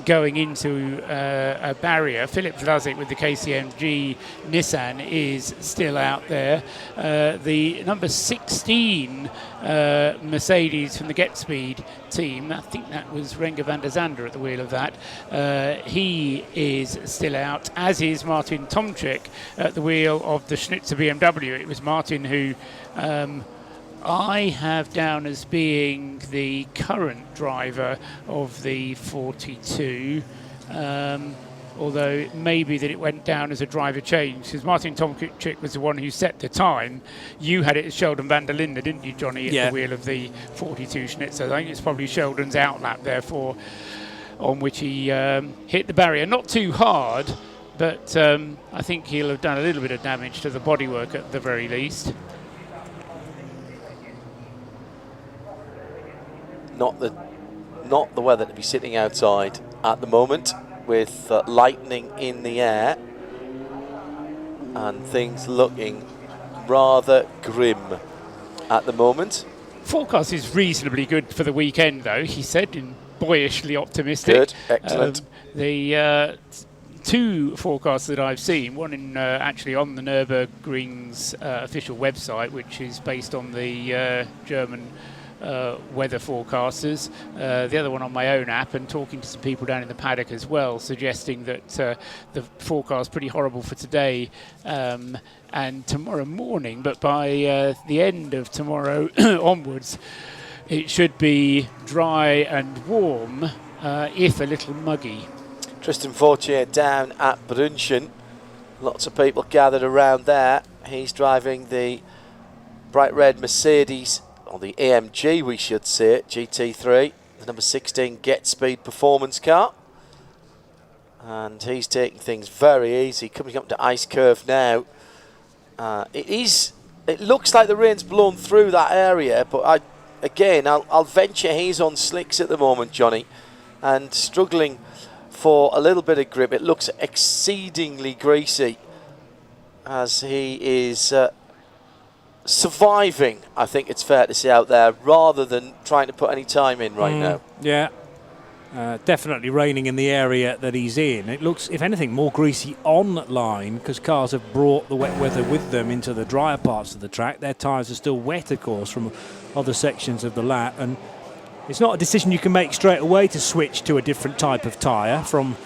going into a barrier, Philip Vlasic with the KCMG Nissan is still out there. The number 16 Mercedes from the Get Speed team, I think that was Renger van der Zande at the wheel of that, he is still out, as is Martin Tomczyk at the wheel of the Schnitzer BMW. It was Martin who I have down as being the current driver of the 42, although it may be that it went down as a driver change, because Martin Tomczyk was the one who set the time. You had it as Sheldon van der Linde, didn't you, Johnny, at the wheel of the 42 Schnitzer. I think it's probably Sheldon's outlap, therefore, on which he hit the barrier. Not too hard, but I think he'll have done a little bit of damage to the bodywork at the very least. Not the weather to be sitting outside at the moment, with lightning in the air and things looking rather grim. at the moment. Forecast is reasonably good for the weekend, though, he said, and boyishly optimistic. Good, excellent. The two forecasts that I've seen, one in actually on the Nürburgring's official website, which is based on the German weather forecasters, the other one on my own app, and talking to some people down in the paddock as well, suggesting that the forecast pretty horrible for today and tomorrow morning, but by the end of tomorrow onwards it should be dry and warm, if a little muggy. Tristan Fortier down at Brunchen. Lots of people gathered around there. He's driving the bright red Mercedes, or the AMG we should say, GT3, the number 16 Get Speed performance car. And he's taking things very easy, coming up to ice curve now. It looks like the rain's blown through that area, but I'll venture he's on slicks at the moment, Johnny, and struggling for a little bit of grip. It looks exceedingly greasy as he is surviving, I think it's fair to say, out there, rather than trying to put any time in right now. Yeah, definitely raining in the area that he's in. It looks, if anything, more greasy on line because cars have brought the wet weather with them into the drier parts of the track. Their tyres are still wet, of course, from other sections of the lap, and it's not a decision you can make straight away to switch to a different type of tyre from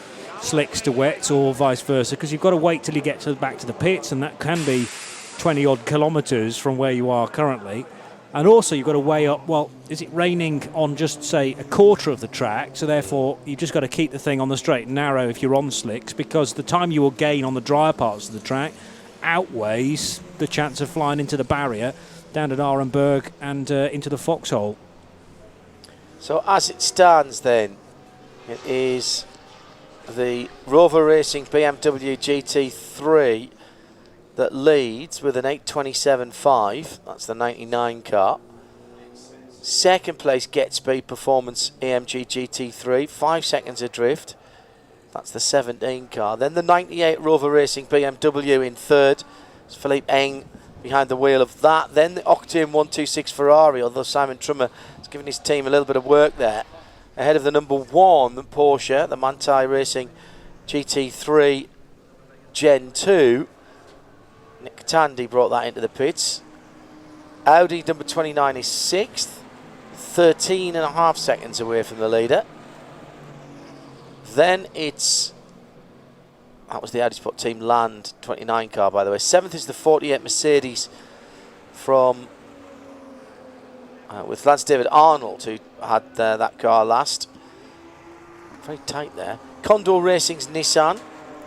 slicks to wets or vice versa, because you've got to wait till you get back to the pits, and that can be 20 odd kilometres from where you are currently. And also you've got to weigh up, well, is it raining on just, say, a quarter of the track, so therefore you've just got to keep the thing on the straight and narrow if you're on slicks, because the time you will gain on the drier parts of the track outweighs the chance of flying into the barrier down at Arenberg and into the foxhole. So as it stands then, it is the Rover Racing BMW GT3 that leads with an 8:27.5. That's the 99 car. Second place, Get Speed Performance AMG GT3, 5 seconds adrift. That's the 17 car. Then the 98 Rover Racing BMW in third. It's Philippe Eng behind the wheel of that. Then the Octane 126 Ferrari, although Simon Trummer has given his team a little bit of work there. Ahead of the number 1, the Porsche, the Manthey Racing GT3 Gen 2. Nick Tandy brought that into the pits. Audi number 29 is 6th, 13.5 seconds away from the leader. Then that was the Audi Sport Team Land 29 car, by the way. 7th is the 48 Mercedes from with Lance David Arnold, who had that car last. Very tight there. Condor Racing's Nissan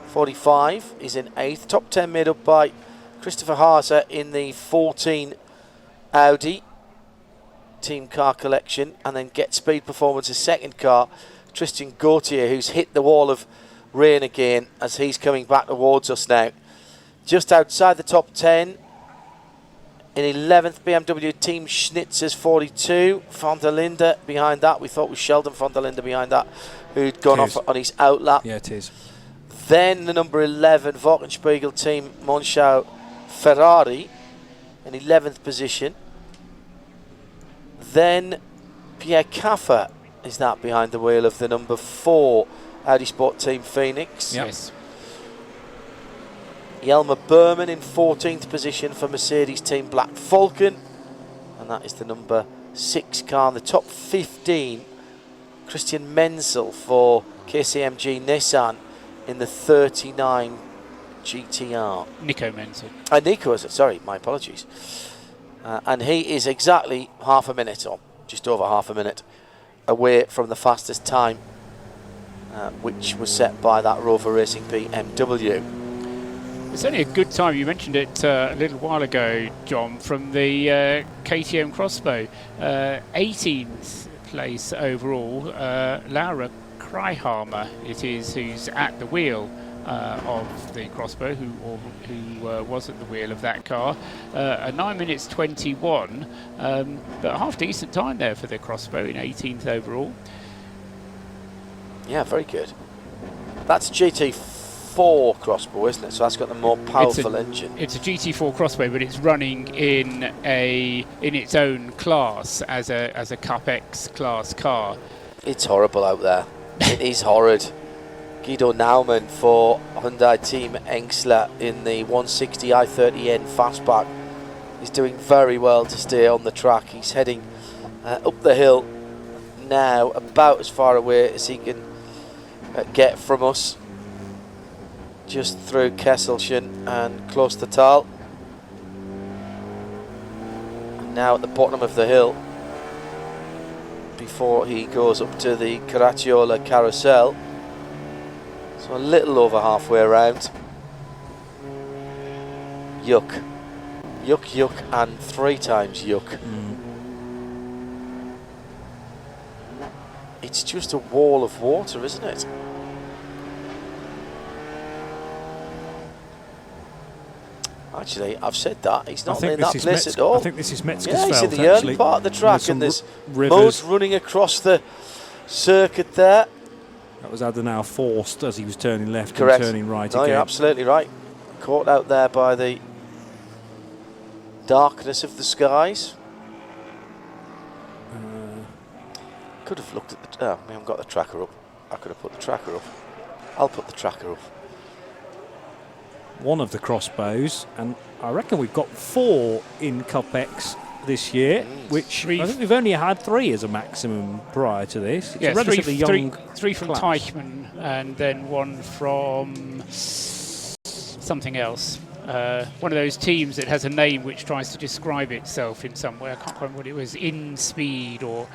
45 is in 8th. Top 10 made up by Christopher Haase in the 14 Audi team car collection, and then Get Speed Performance's second car, Tristan Gauthier, who's hit the wall of rain again as he's coming back towards us now. Just outside the top 10, in 11th, BMW Team Schnitzer's 42, Van der Linde behind that. We thought it was Sheldon Van der Linde behind that, who'd gone off on his outlap. Yeah, it is. Then the number 11, Wochenspiegel Team Monschau Ferrari in 11th position. Then Pierre Caffer is that behind the wheel of the number 4 Audi Sport Team Phoenix. Yep. Yes. Jelmer Berman in 14th position for Mercedes Team Black Falcon, and that is the number 6 car in the top 15. Christian Menzel for KCMG Nissan in the 39 GTR. Nico Menzel. Nico, sorry, my apologies. And he is exactly half a minute, or just over half a minute, away from the fastest time, which was set by that Rover Racing BMW. It's only a good time. You mentioned it a little while ago, John, from the KTM Crossbow. 18th place overall, Laura Kreihammer it is, who's at the wheel of the Crossbow, who was at the wheel of that car. A 9 minutes 21, but a half decent time there for the Crossbow in 18th overall. Yeah, very good. That's GT4 GT4 crossbow, isn't it? So that's got the more powerful engine. It's a GT4 crossbow, but it's running in its own class as a Cup X class car. It's horrible out there. It is horrid. Guido Naumann for Hyundai Team Engsler in the 160 i30N Fastback is doing very well to stay on the track. He's heading up the hill now, about as far away as he can get from us, just through Kesselchen and close to Tal. And now at the bottom of the hill, before he goes up to the Caracciola Carousel. So a little over halfway around. Yuck. Yuck, yuck, and 3 times yuck. It's just a wall of water, isn't it? Actually, I've said that. He's not in that place at all. I think this is Metzger's Yeah, he's in Feld, the early actually. part of the track, and there's rivers mud running across the circuit there. That was Adenauer forced as he was turning left Correct. and turning right No, again. you're absolutely right. Caught out there by the darkness of the skies. Could have looked at the... Oh, we haven't got the tracker up. I could have put the tracker up. I'll put the tracker up. One of the crossbows, and I reckon we've got 4 in Cup X this year, which I think we've only had 3 as a maximum prior to this. It's a relatively young three from class. Teichmann, and then 1 from something else. One of those teams that has a name which tries to describe itself in some way. I can't remember what it was. In speed or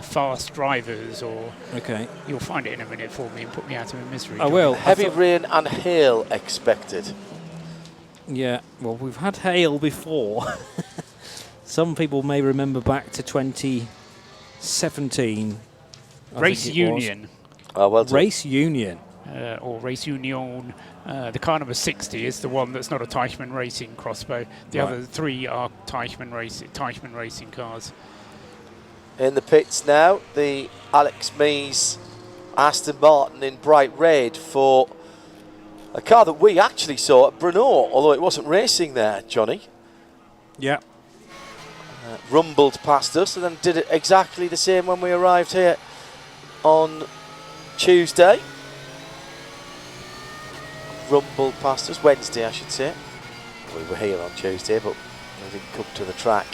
fast drivers, or okay. You'll find it in a minute for me and put me out of my misery. I will. Heavy rain and hail expected. Yeah, well, we've had hail before. Some people may remember back to 2017. Race Union. Well Race Union. Or Race Union. The car number 60 is the one that's not a Teichmann Racing crossbow. The other 3 are Teichmann Racing cars. In the pits now, the Alex Mees Aston Martin in bright red for a car that we actually saw at Brno, although it wasn't racing there, Johnny. Yeah. Rumbled past us and then did it exactly the same when we arrived here on Tuesday. Rumbled past us, Wednesday I should say. We were here on Tuesday, but we didn't come to the track.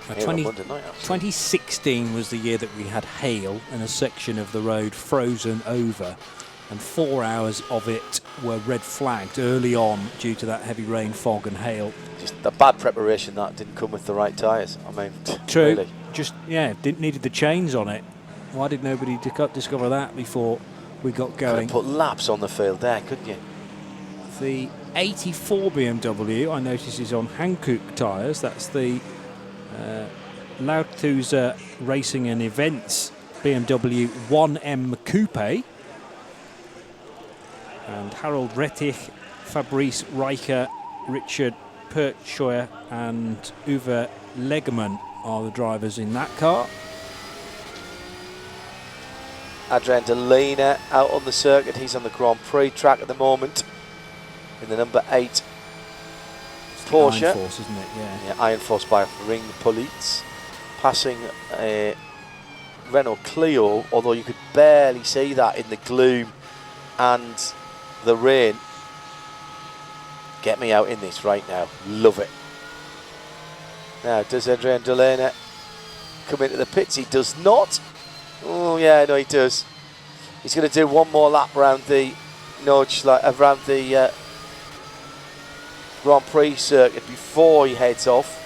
2016 was the year that we had hail and a section of the road frozen over, and 4 hours of it were red flagged early on due to that heavy rain, fog and hail. Just the bad preparation that didn't come with the right tyres. I mean, true. Really. Just needed the chains on it. Why did nobody discover that before we got going? Could have put laps on the field there, couldn't you? The 84 BMW I notice is on Hankook tyres. That's the Lautuza Racing and Events BMW 1M Coupe. And Harold Rettich, Fabrice Reicher, Richard Pertscheuer and Uwe Legerman are the drivers in that car. Adrian Delena out on the circuit. He's on the Grand Prix track at the moment in the number 8 Porsche. Iron Force, isn't it? Yeah, Iron Force by Ring Police. Passing a Renault Clio, although you could barely see that in the gloom and the rain. Get me out in this right now. Love it. Now, does Adrian Delena come into the pits? He does not. Oh, yeah, no, he does. He's going to do one more lap around the around the Grand Prix circuit before he heads off.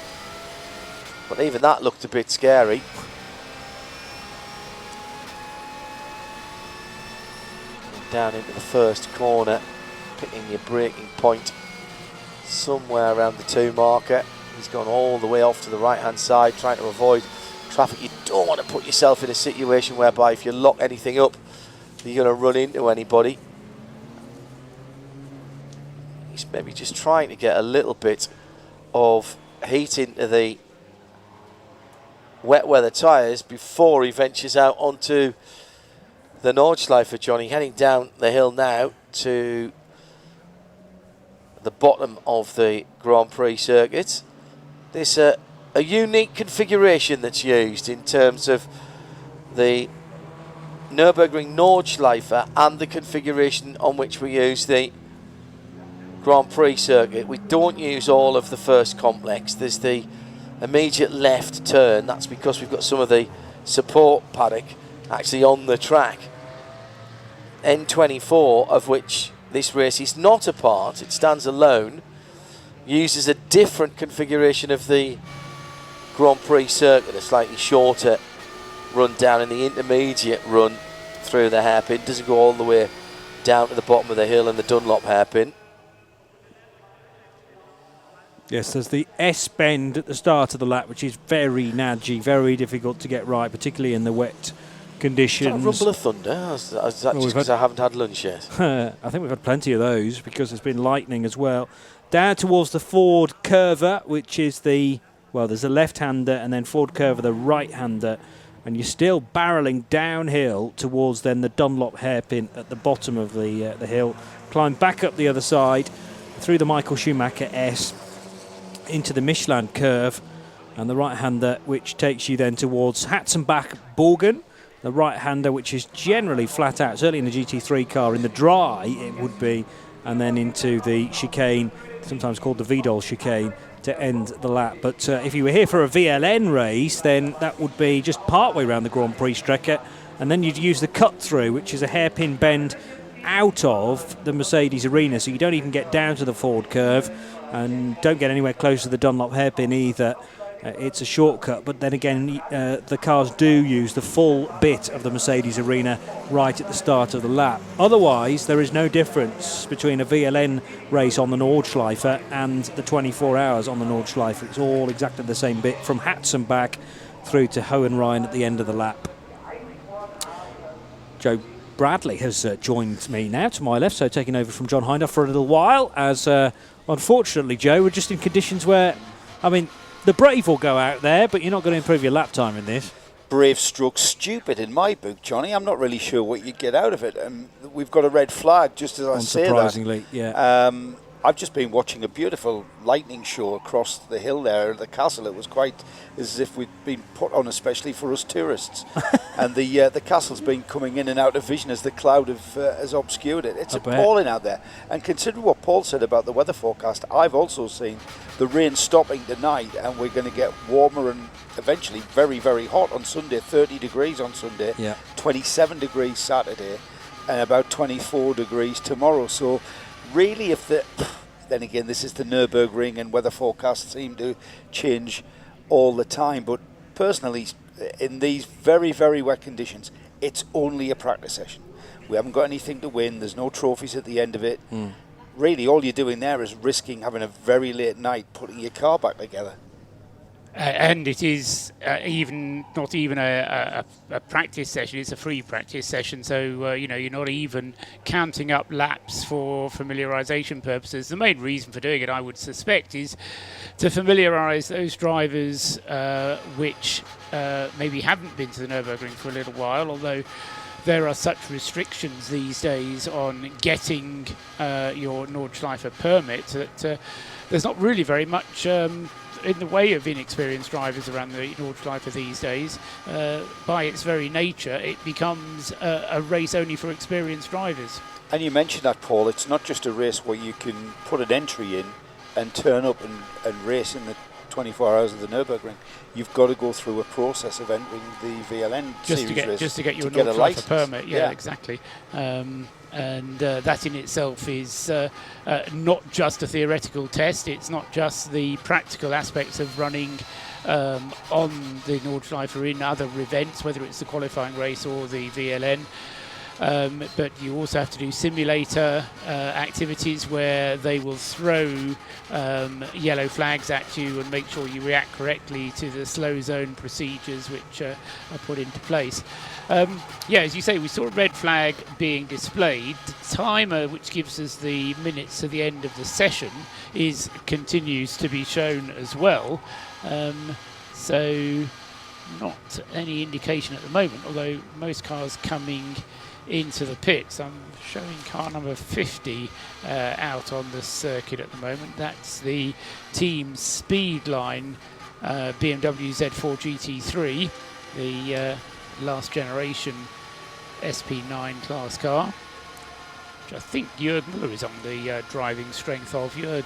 But even that looked a bit scary. Down into the first corner, picking your braking point somewhere around the 2 marker. He's gone all the way off to the right-hand side, trying to avoid traffic. You don't want to put yourself in a situation whereby if you lock anything up, you're going to run into anybody. He's maybe just trying to get a little bit of heat into the wet weather tyres before he ventures out onto the Nordschleife. Johnny heading down the hill now. to the bottom of the Grand Prix circuit. There's a unique configuration that's used in terms of the Nürburgring Nordschleife and the configuration on which we use the Grand Prix circuit. We don't use all of the first complex. There's the immediate left turn. That's because we've got some of the support paddock actually on the track. N24, of which this race is not a part, it stands alone, uses a different configuration of the Grand Prix circuit, a slightly shorter run down in the intermediate run through the hairpin. Doesn't go all the way down to the bottom of the hill in the Dunlop hairpin. Yes, there's the S bend at the start of the lap, which is very nudgy, very difficult to get right, particularly in the wet conditions. Is that a rumble of thunder? Is that just because I haven't had lunch yet? I think we've had plenty of those because there's been lightning as well. Down towards the Ford Curver, which is the, well, there's a left-hander and then Ford Curver, the right-hander. And you're still barrelling downhill towards then the Dunlop hairpin at the bottom of the hill. Climb back up the other side through the Michael Schumacher S into the Michelin curve and the right-hander, which takes you then towards Hatzenbach-Borgen. The right-hander, which is generally flat out, certainly in the GT3 car, in the dry it would be, and then into the chicane, sometimes called the Vidal chicane, to end the lap. But if you were here for a VLN race, then that would be just partway around the Grand Prix Strecke, and then you'd use the cut-through, which is a hairpin bend out of the Mercedes arena, so you don't even get down to the Ford curve and don't get anywhere close to the Dunlop hairpin either. It's a shortcut, but then again, the cars do use the full bit of the Mercedes arena right at the start of the lap. Otherwise, there is no difference between a VLN race on the Nordschleife and the 24 hours on the Nordschleife. It's all exactly the same bit from Hatzenbach through to Hohenrhein at the end of the lap. Joe Bradley has joined me now to my left, so taking over from John Hindhaugh for a little while, as unfortunately, Joe, we're just in conditions where, I mean, the brave will go out there, but you're not going to improve your lap time in this. Brave stroke stupid in my book, Johnny. I'm not really sure what you get out of it. We've got a red flag, just as I say that. Unsurprisingly, yeah. I've just been watching a beautiful lightning show across the hill there at the castle. It was quite as if we'd been put on especially for us tourists. And the castle's been coming in and out of vision as the cloud has obscured it. It's appalling out there. And consider what Paul said about the weather forecast. I've also seen the rain stopping tonight, and we're going to get warmer and eventually very, very hot on Sunday. 30 degrees on Sunday, 27 degrees Saturday, and about 24 degrees tomorrow. So really, then again, this is the Nürburgring, and weather forecasts seem to change all the time. But personally, in these very, very wet conditions, it's only a practice session. We haven't got anything to win. There's no trophies at the end of it. Really, all you're doing there is risking having a very late night putting your car back together. And it is not even a practice session, it's a free practice session, so you're not even counting up laps for familiarisation purposes. The main reason for doing it, I would suspect, is to familiarise those drivers which maybe haven't been to the Nürburgring for a little while, although there are such restrictions these days on getting your Nordschleife permit that there's not really very much in the way of inexperienced drivers around the Nordschleife these days. By its very nature, it becomes a race only for experienced drivers. And you mentioned that, Paul, it's not just a race where you can put an entry in and turn up and race in the 24 hours of the Nürburgring. You've got to go through a process of entering the VLN series race just to get your Nordschleife permit. Yeah, exactly. And that in itself is not just a theoretical test. It's not just the practical aspects of running on the Nordschleife in other events, whether it's the qualifying race or the VLN. But you also have to do simulator activities where they will throw yellow flags at you and make sure you react correctly to the slow zone procedures which are put into place. As you say, we saw a red flag being displayed. The timer, which gives us the minutes to the end of the session, continues to be shown as well. So not any indication at the moment, although most cars coming into the pits. I'm showing car number 50 out on the circuit at the moment. That's the team Speedline BMW Z4 GT3, the last generation SP9 class car, which I think Jörg Müller is on the driving strength of. Jörg,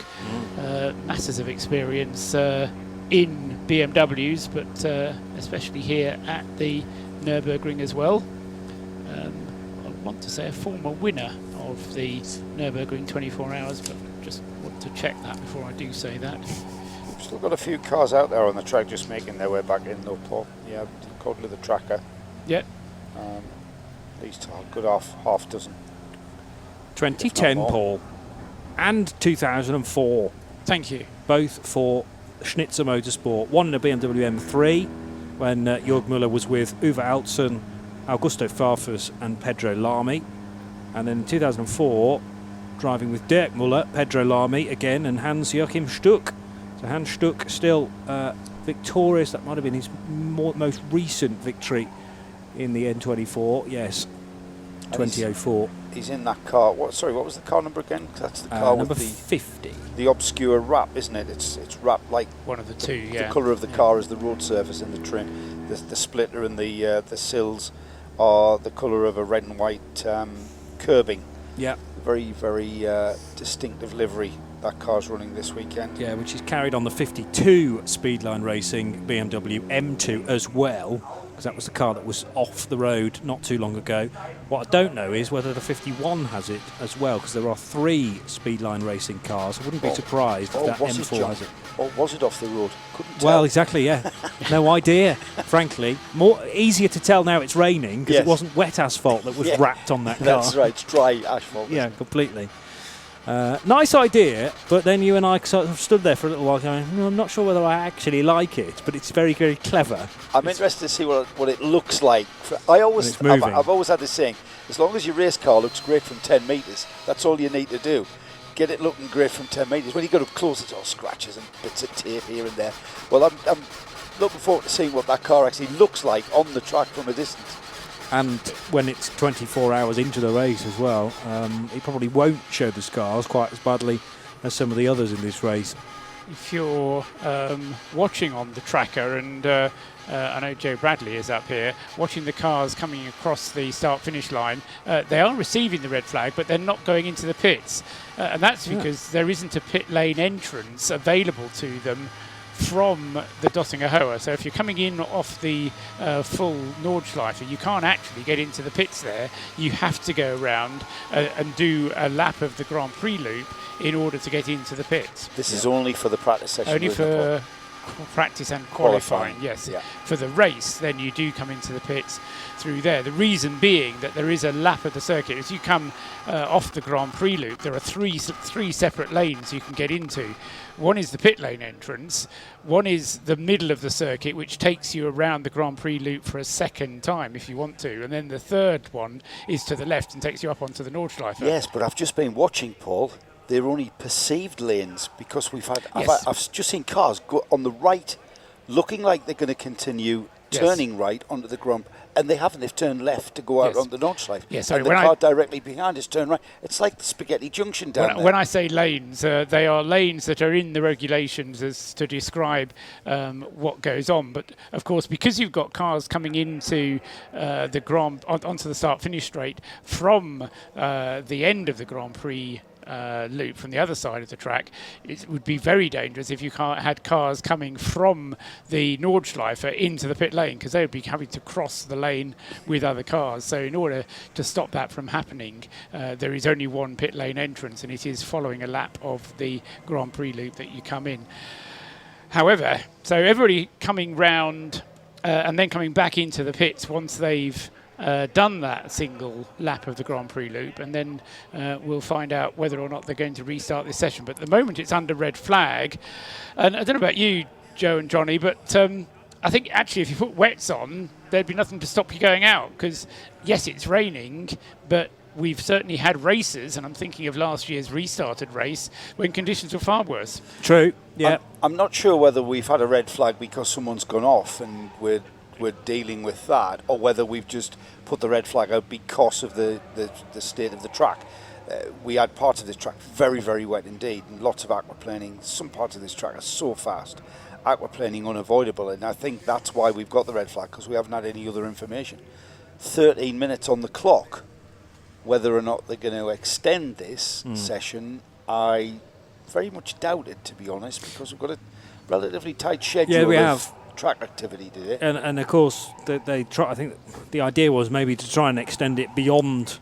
masses of experience in BMWs, but especially here at the Nürburgring as well. I want to say a former winner of the Nürburgring 24 Hours, but just want to check that before I do say that. Still got a few cars out there on the track just making their way back in though, Paul. Yeah, according to the tracker. Yep. At least a good half dozen. 2010, Paul, and 2004. Thank you. Both for Schnitzer Motorsport. One in a BMW M3 when Jörg Müller was with Uwe Altzen, Augusto Farfus and Pedro Lamy. And then in 2004, driving with Dirk Müller, Pedro Lamy again, and Hans-Joachim Stuck. So Hans Stuck still victorious. That might have been his most recent victory in the N24. Yes, 2004. He's in that car. What was the car number again? That's the car number with 50. The obscure wrap, isn't it? It's wrapped like one of the two. The colour of the car is the road surface and the trim. The splitter and the sills are the colour of a red and white curbing. Yeah. Very, very distinctive livery that car's running this weekend. Yeah, which is carried on the 52 Speedline Racing BMW M2 as well, because that was the car that was off the road not too long ago. What I don't know is whether the 51 has it as well, because there are 3 Speedline Racing cars. I wouldn't be surprised if that M4 has it. Or was it off the road? Couldn't tell. Well, exactly, yeah. No idea, frankly. Easier to tell now it's raining, because it wasn't wet asphalt that was wrapped on that car. That's right, it's dry asphalt. Yeah, completely. Nice idea, but then you and I sort of stood there for a little while going, I'm not sure whether I actually like it, but it's very, very clever. I'm interested to see what it looks like. I've always had this saying, as long as your race car looks great from 10 metres, that's all you need to do. Get it looking great from 10 metres. When you get up close, it's all scratches and bits of tape here and there. Well, I'm looking forward to seeing what that car actually looks like on the track from a distance. And when it's 24 hours into the race as well, it probably won't show the scars quite as badly as some of the others in this race. If you're watching on the tracker, and I know Joe Bradley is up here, watching the cars coming across the start-finish line, they are receiving the red flag, but they're not going into the pits. And that's because there isn't a pit lane entrance available to them from the Dottinger Höhe. So if you're coming in off the full Nordschleife, you can't actually get into the pits there. You have to go around and do a lap of the Grand Prix loop in order to get into the pits. This is only for the practice session. Only for practice and qualifying, yes. Yeah. For the race, then you do come into the pits through there. The reason being that there is a lap of the circuit. As you come off the Grand Prix loop, there are three separate lanes you can get into. One is the pit lane entrance, one is the middle of the circuit, which takes you around the Grand Prix loop for a second time if you want to, and then the third one is to the left and takes you up onto the Nordschleife. Yes, but I've just been watching, Paul. They're only perceived lanes because I've just seen cars go on the right, looking like they're going to continue turning right onto the Grand, and they haven't. They've turned left to go out on the Nordschleife. Yes, and the car directly behind is turned right. It's like the Spaghetti Junction down there. When I say lanes, they are lanes that are in the regulations as to describe what goes on. But of course, because you've got cars coming into the onto the start-finish straight from the end of the Grand Prix loop from the other side of the track, it would be very dangerous if you had cars coming from the Nordschleife into the pit lane, because they would be having to cross the lane with other cars. So in order to stop that from happening, there is only one pit lane entrance, and it is following a lap of the Grand Prix loop that you come in. However, so everybody coming round and then coming back into the pits once they've done that single lap of the Grand Prix loop, and then we'll find out whether or not they're going to restart this session. But at the moment it's under red flag, and I don't know about you, Joe and Johnny, but I think actually if you put wets on, there'd be nothing to stop you going out, because yes, it's raining, but we've certainly had races, and I'm thinking of last year's restarted race when conditions were far worse. True, yeah. I'm not sure whether we've had a red flag because someone's gone off and we're we're dealing with that, or whether we've just put the red flag out because of the state of the track. We had parts of this track very, very wet indeed, and lots of aquaplaning. Some parts of this track are so fast, aquaplaning unavoidable, and I think that's why we've got the red flag, because we haven't had any other information. 13 minutes on the clock. Whether or not they're going to extend this session, I very much doubt it, to be honest, because we've got a relatively tight schedule. Yeah, we of have track activity today. And of course, they try. I think the idea was maybe to try and extend it beyond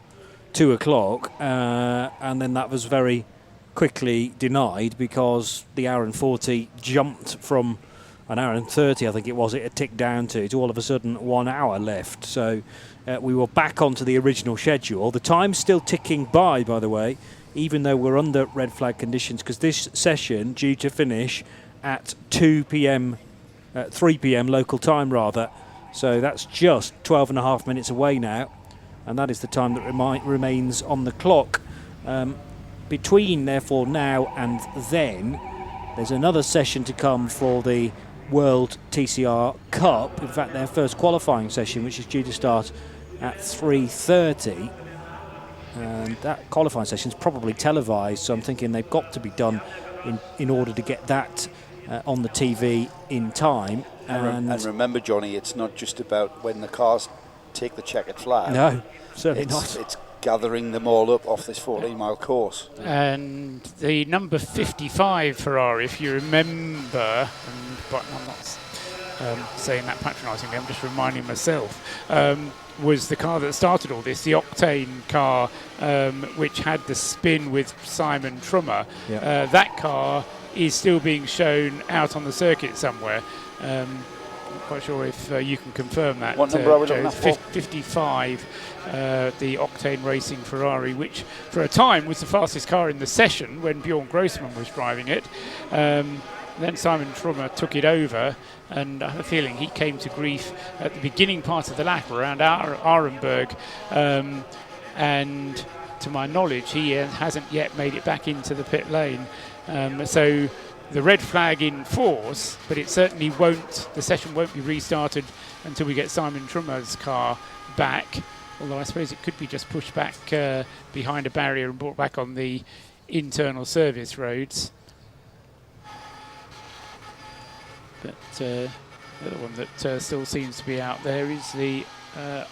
2 o'clock, and then that was very quickly denied because the hour and 40 jumped from an hour and 30, I think it was, it had ticked down to all of a sudden 1 hour left. So we were back onto the original schedule. The time's still ticking by the way, even though we're under red flag conditions, because this session due to finish at 2 p.m., 3 p.m. local time rather. So that's just 12.5 minutes away now, and that is the time that remains on the clock. Between, therefore, now and then, there's another session to come for the World TCR Cup. In fact, their first qualifying session, which is due to start at 3:30. And that qualifying session is probably televised, so I'm thinking they've got to be done in order to get that on the TV in time. And remember, Johnny, it's not just about when the cars take the checkered flag. No, certainly not. It's gathering them all up off this 14-mile course. And the number 55 Ferrari, if you remember, but I'm not saying that patronisingly, I'm just reminding myself, was the car that started all this, the Octane car, which had the spin with Simon Trummer. Yep. That car is still being shown out on the circuit somewhere. I'm not quite sure if you can confirm that. What number are we looking at? 55, the Octane Racing Ferrari, which for a time was the fastest car in the session when Bjorn Grossman was driving it. Then Simon Trummer took it over, and I have a feeling he came to grief at the beginning part of the lap around Arenberg, and to my knowledge he hasn't yet made it back into the pit lane. So the red flag in force, but it certainly won't, the session won't be restarted until we get Simon Trummer's car back, although I suppose it could be just pushed back behind a barrier and brought back on the internal service roads. But the other one that still seems to be out there is the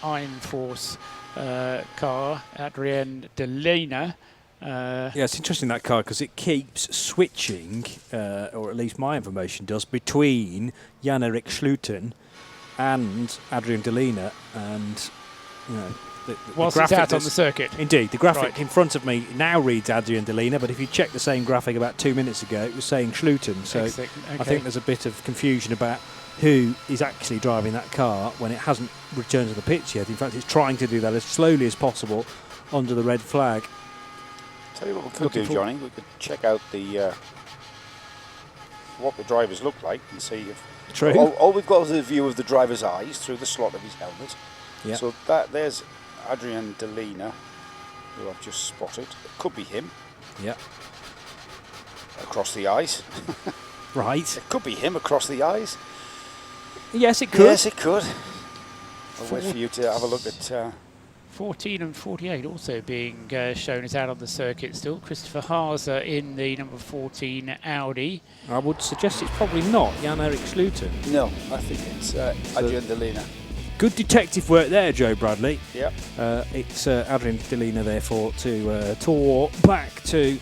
Iron Force car, Adrien Delena. Yeah, it's interesting, that car, because it keeps switching, or at least my information does, between Jan-Erik Schluten and Adrien Delena, and you know, the whilst it's out on the circuit. Indeed, the graphic in front of me now reads Adrien Delena, but if you check the same graphic about 2 minutes ago, it was saying Schluten. So okay. I think there's a bit of confusion about who is actually driving that car when it hasn't returned to the pits yet. In fact, it's trying to do that as slowly as possible under the red flag. Tell you what we could do, Johnny. We could check out the what the drivers look like and see if. True. All we've got is a view of the driver's eyes through the slot of his helmet. Yeah. So there's Adrien Delena, who I've just spotted. It could be him. Yeah. Across the eyes. Right. It could be him across the eyes. Yes, it could. Yes, it could. I'll wait for you to have a look at. 14 and 48 also being shown as out on the circuit still. Christopher Haase in the number 14 Audi. I would suggest it's probably not Jan-Erik Schluten. No, I think it's Adrien Delena. Good detective work there, Joe Bradley. Yep. It's Adrien Delena, therefore, to tour back to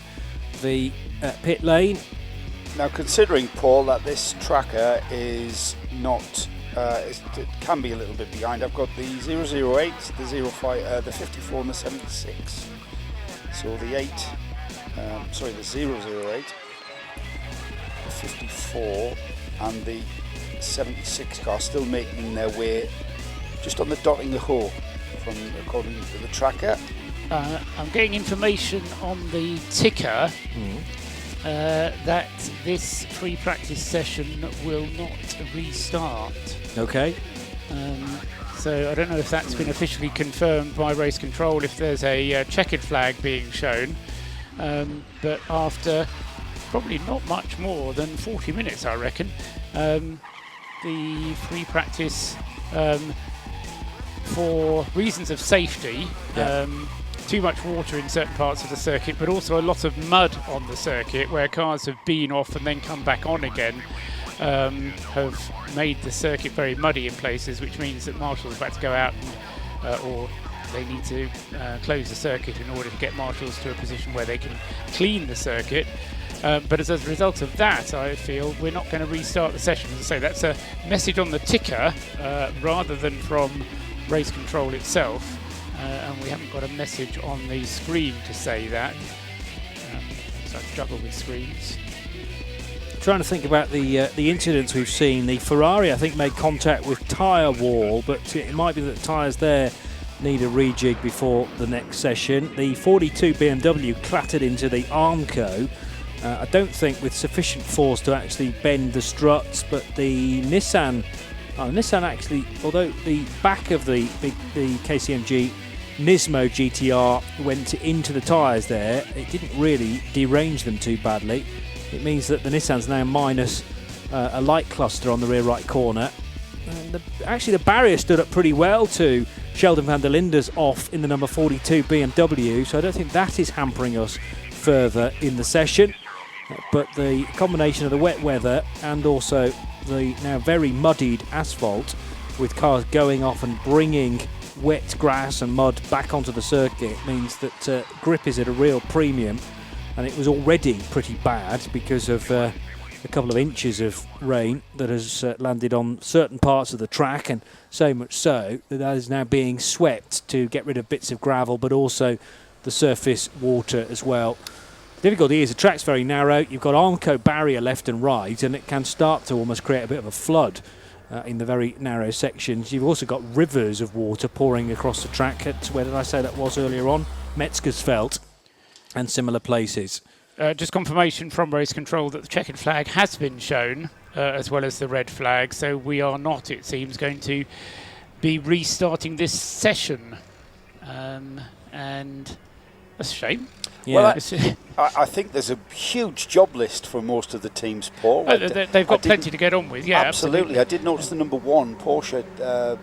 the pit lane. Now, considering, Paul, that this tracker is not, it can be a little bit behind. I've got the 008, the 05, the 54 and the 76. So the 8, sorry, the 008, the 54 and the 76 car still making their way just on the dotting the hole, from according to the tracker. I'm getting information on the ticker that this free practice session will not restart. Okay. So I don't know if that's been officially confirmed by race control, if there's a checkered flag being shown, but after probably not much more than 40 minutes, I reckon, the free practice for reasons of safety, too much water in certain parts of the circuit, but also a lot of mud on the circuit where cars have been off and then come back on again, have made the circuit very muddy in places, which means that marshals have had to go out and, or they need to close the circuit in order to get marshals to a position where they can clean the circuit. But as a result of that, I feel we're not going to restart the session. As I say, that's a message on the ticker rather than from race control itself. And we haven't got a message on the screen to say that. So I juggle with screens. Trying to think about the incidents we've seen. The Ferrari, I think, made contact with tyre wall, but it might be that the tyres there need a rejig before the next session. The 42 BMW clattered into the Armco. I don't think with sufficient force to actually bend the struts, but the Nissan actually, although the back of the KCMG Nismo GTR went into the tyres there, it didn't really derange them too badly. It means that the Nissan's now minus a light cluster on the rear right corner. And actually the barrier stood up pretty well to Sheldon van der Linde's off in the number 42 BMW, so I don't think that is hampering us further in the session. But the combination of the wet weather and also the now very muddied asphalt, with cars going off and bringing wet grass and mud back onto the circuit, means that grip is at a real premium, and it was already pretty bad because of a couple of inches of rain that has landed on certain parts of the track, and so much so that is now being swept to get rid of bits of gravel, but also the surface water as well. The difficulty is the track's very narrow. You've got Armco barrier left and right, and it can start to almost create a bit of a flood in the very narrow sections. You've also got rivers of water pouring across the track at, where did I say that was earlier on? Metzgersfeld and similar places. Just confirmation from race control that the checkered flag has been shown, as well as the red flag, so we are not, it seems, going to be restarting this session. And that's a shame. Yeah. Well, I think there's a huge job list for most of the teams, Paul. They've got plenty to get on with, yeah. Absolutely. I did notice the number one, Porsche,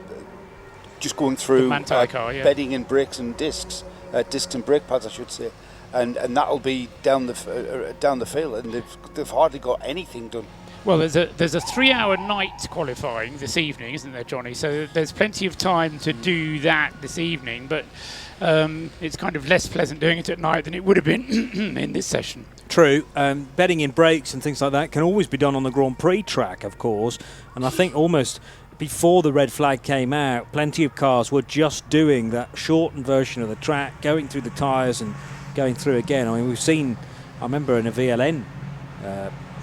just going through bedding and brakes and discs and brake pads, I should say. And that'll be down the field, and they've hardly got anything done. Well, there's a 3-hour night qualifying this evening, isn't there, Johnny? So there's plenty of time to do that this evening, but it's kind of less pleasant doing it at night than it would have been in this session. True. Bedding in brakes and things like that can always be done on the Grand Prix track, of course. And I think almost before the red flag came out, plenty of cars were just doing that shortened version of the track, going through the tyres and going through again. I mean, we've seen, I remember in a VLN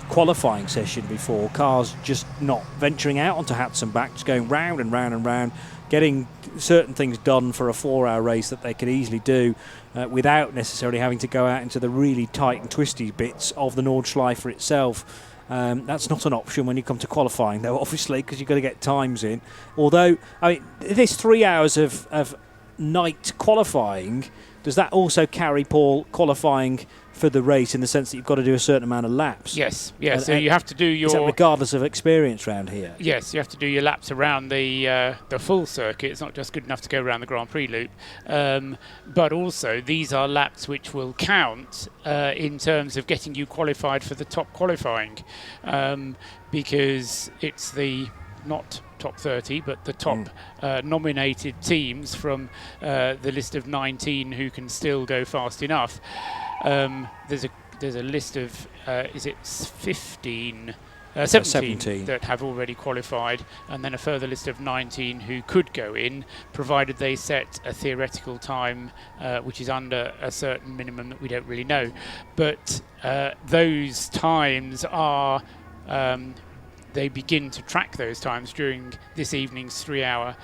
qualifying session before, cars just not venturing out onto Hats and back, just going round and round and round, getting certain things done for a 4-hour race that they could easily do without necessarily having to go out into the really tight and twisty bits of the Nordschleife itself. That's not an option when you come to qualifying, though, obviously, because you've got to get times in. Although, I mean, this 3 hours of night qualifying, does that also carry, Paul, qualifying for the race in the sense that you've got to do a certain amount of laps? Yes, yes. So you have to do your... Is that regardless of experience around here? Yes, you have to do your laps around the full circuit. It's not just good enough to go around the Grand Prix loop. But also, these are laps which will count in terms of getting you qualified for the top qualifying. Because it's the... not top 30, but the top nominated teams from the list of 19 who can still go fast enough. There's a list of is it 17 that have already qualified, and then a further list of 19 who could go in, provided they set a theoretical time which is under a certain minimum that we don't really know. But those times are they begin to track those times during this evening's 3-hour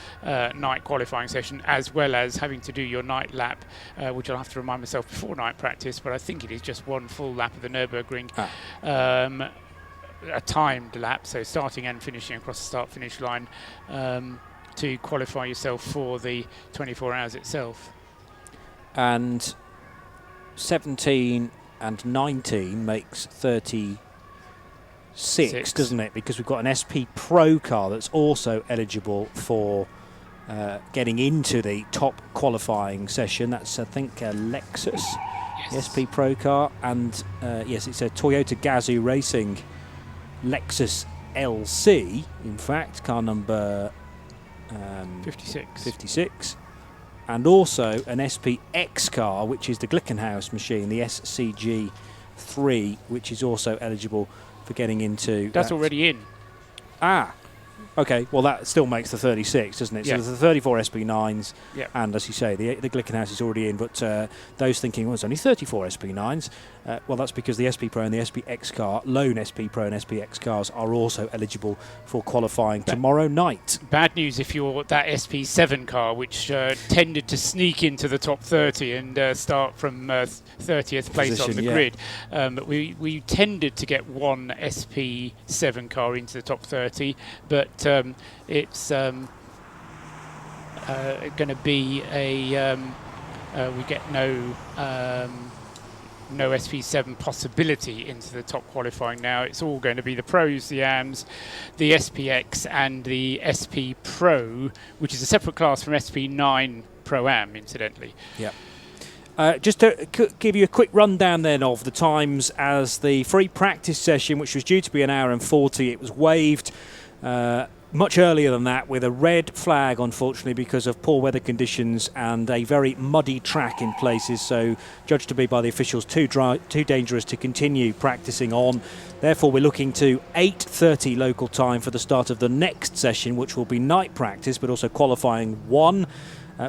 night qualifying session, as well as having to do your night lap, which I'll have to remind myself before night practice, but I think it is just one full lap of the Nürburgring, a timed lap, so starting and finishing across the start-finish line to qualify yourself for the 24 hours itself. And 17 and 19 makes 30 6, doesn't it? Because we've got an SP Pro car that's also eligible for getting into the top qualifying session. That's, I think, a Lexus, the SP Pro car. And, yes, it's a Toyota Gazoo Racing Lexus LC, in fact, car number 56. And also an SPX car, which is the Glickenhaus machine, the SCG3, which is also eligible for getting into... That's already in. Ah, okay. Well, that still makes the 36, doesn't it? Yeah. So there's the 34 SP9s, Yep. and as you say, the Glickenhaus is already in, but those thinking, well, it's only 34 SP9s, well, that's because the SP Pro and the SPX car, lone SP Pro and SPX cars, are also eligible for qualifying tomorrow night. Bad news if you're that SP7 car, which tended to sneak into the top 30 and start from 30th place on the grid. We tended to get one SP7 car into the top 30, but it's going to be a we get no SP7 possibility into the top qualifying now. It's all going to be the Pros, the AMs, the SPX and the SP Pro, which is a separate class from SP9 Pro-Am, incidentally. Yeah. Just to give you a quick rundown then of the times as the free practice session, which was due to be an hour and 40, it was waived much earlier than that with a red flag, unfortunately, because of poor weather conditions and a very muddy track in places, so judged to be by the officials too dangerous to continue practicing on. Therefore, we're looking to 8:30 local time for the start of the next session, which will be night practice, but also qualifying 1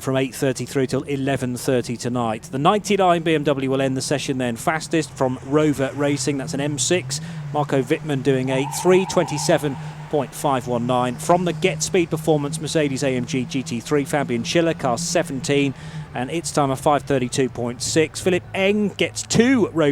from 8:30 through till 11:30 tonight. The 99 BMW will end the session then fastest from Rover Racing. That's an M6. Marco Wittmann doing a 3:27.519. From the Get Speed Performance Mercedes-AMG GT3, Fabian Schiller, car 17, and its time of 5:32.6. Philipp Eng gets 2 Rover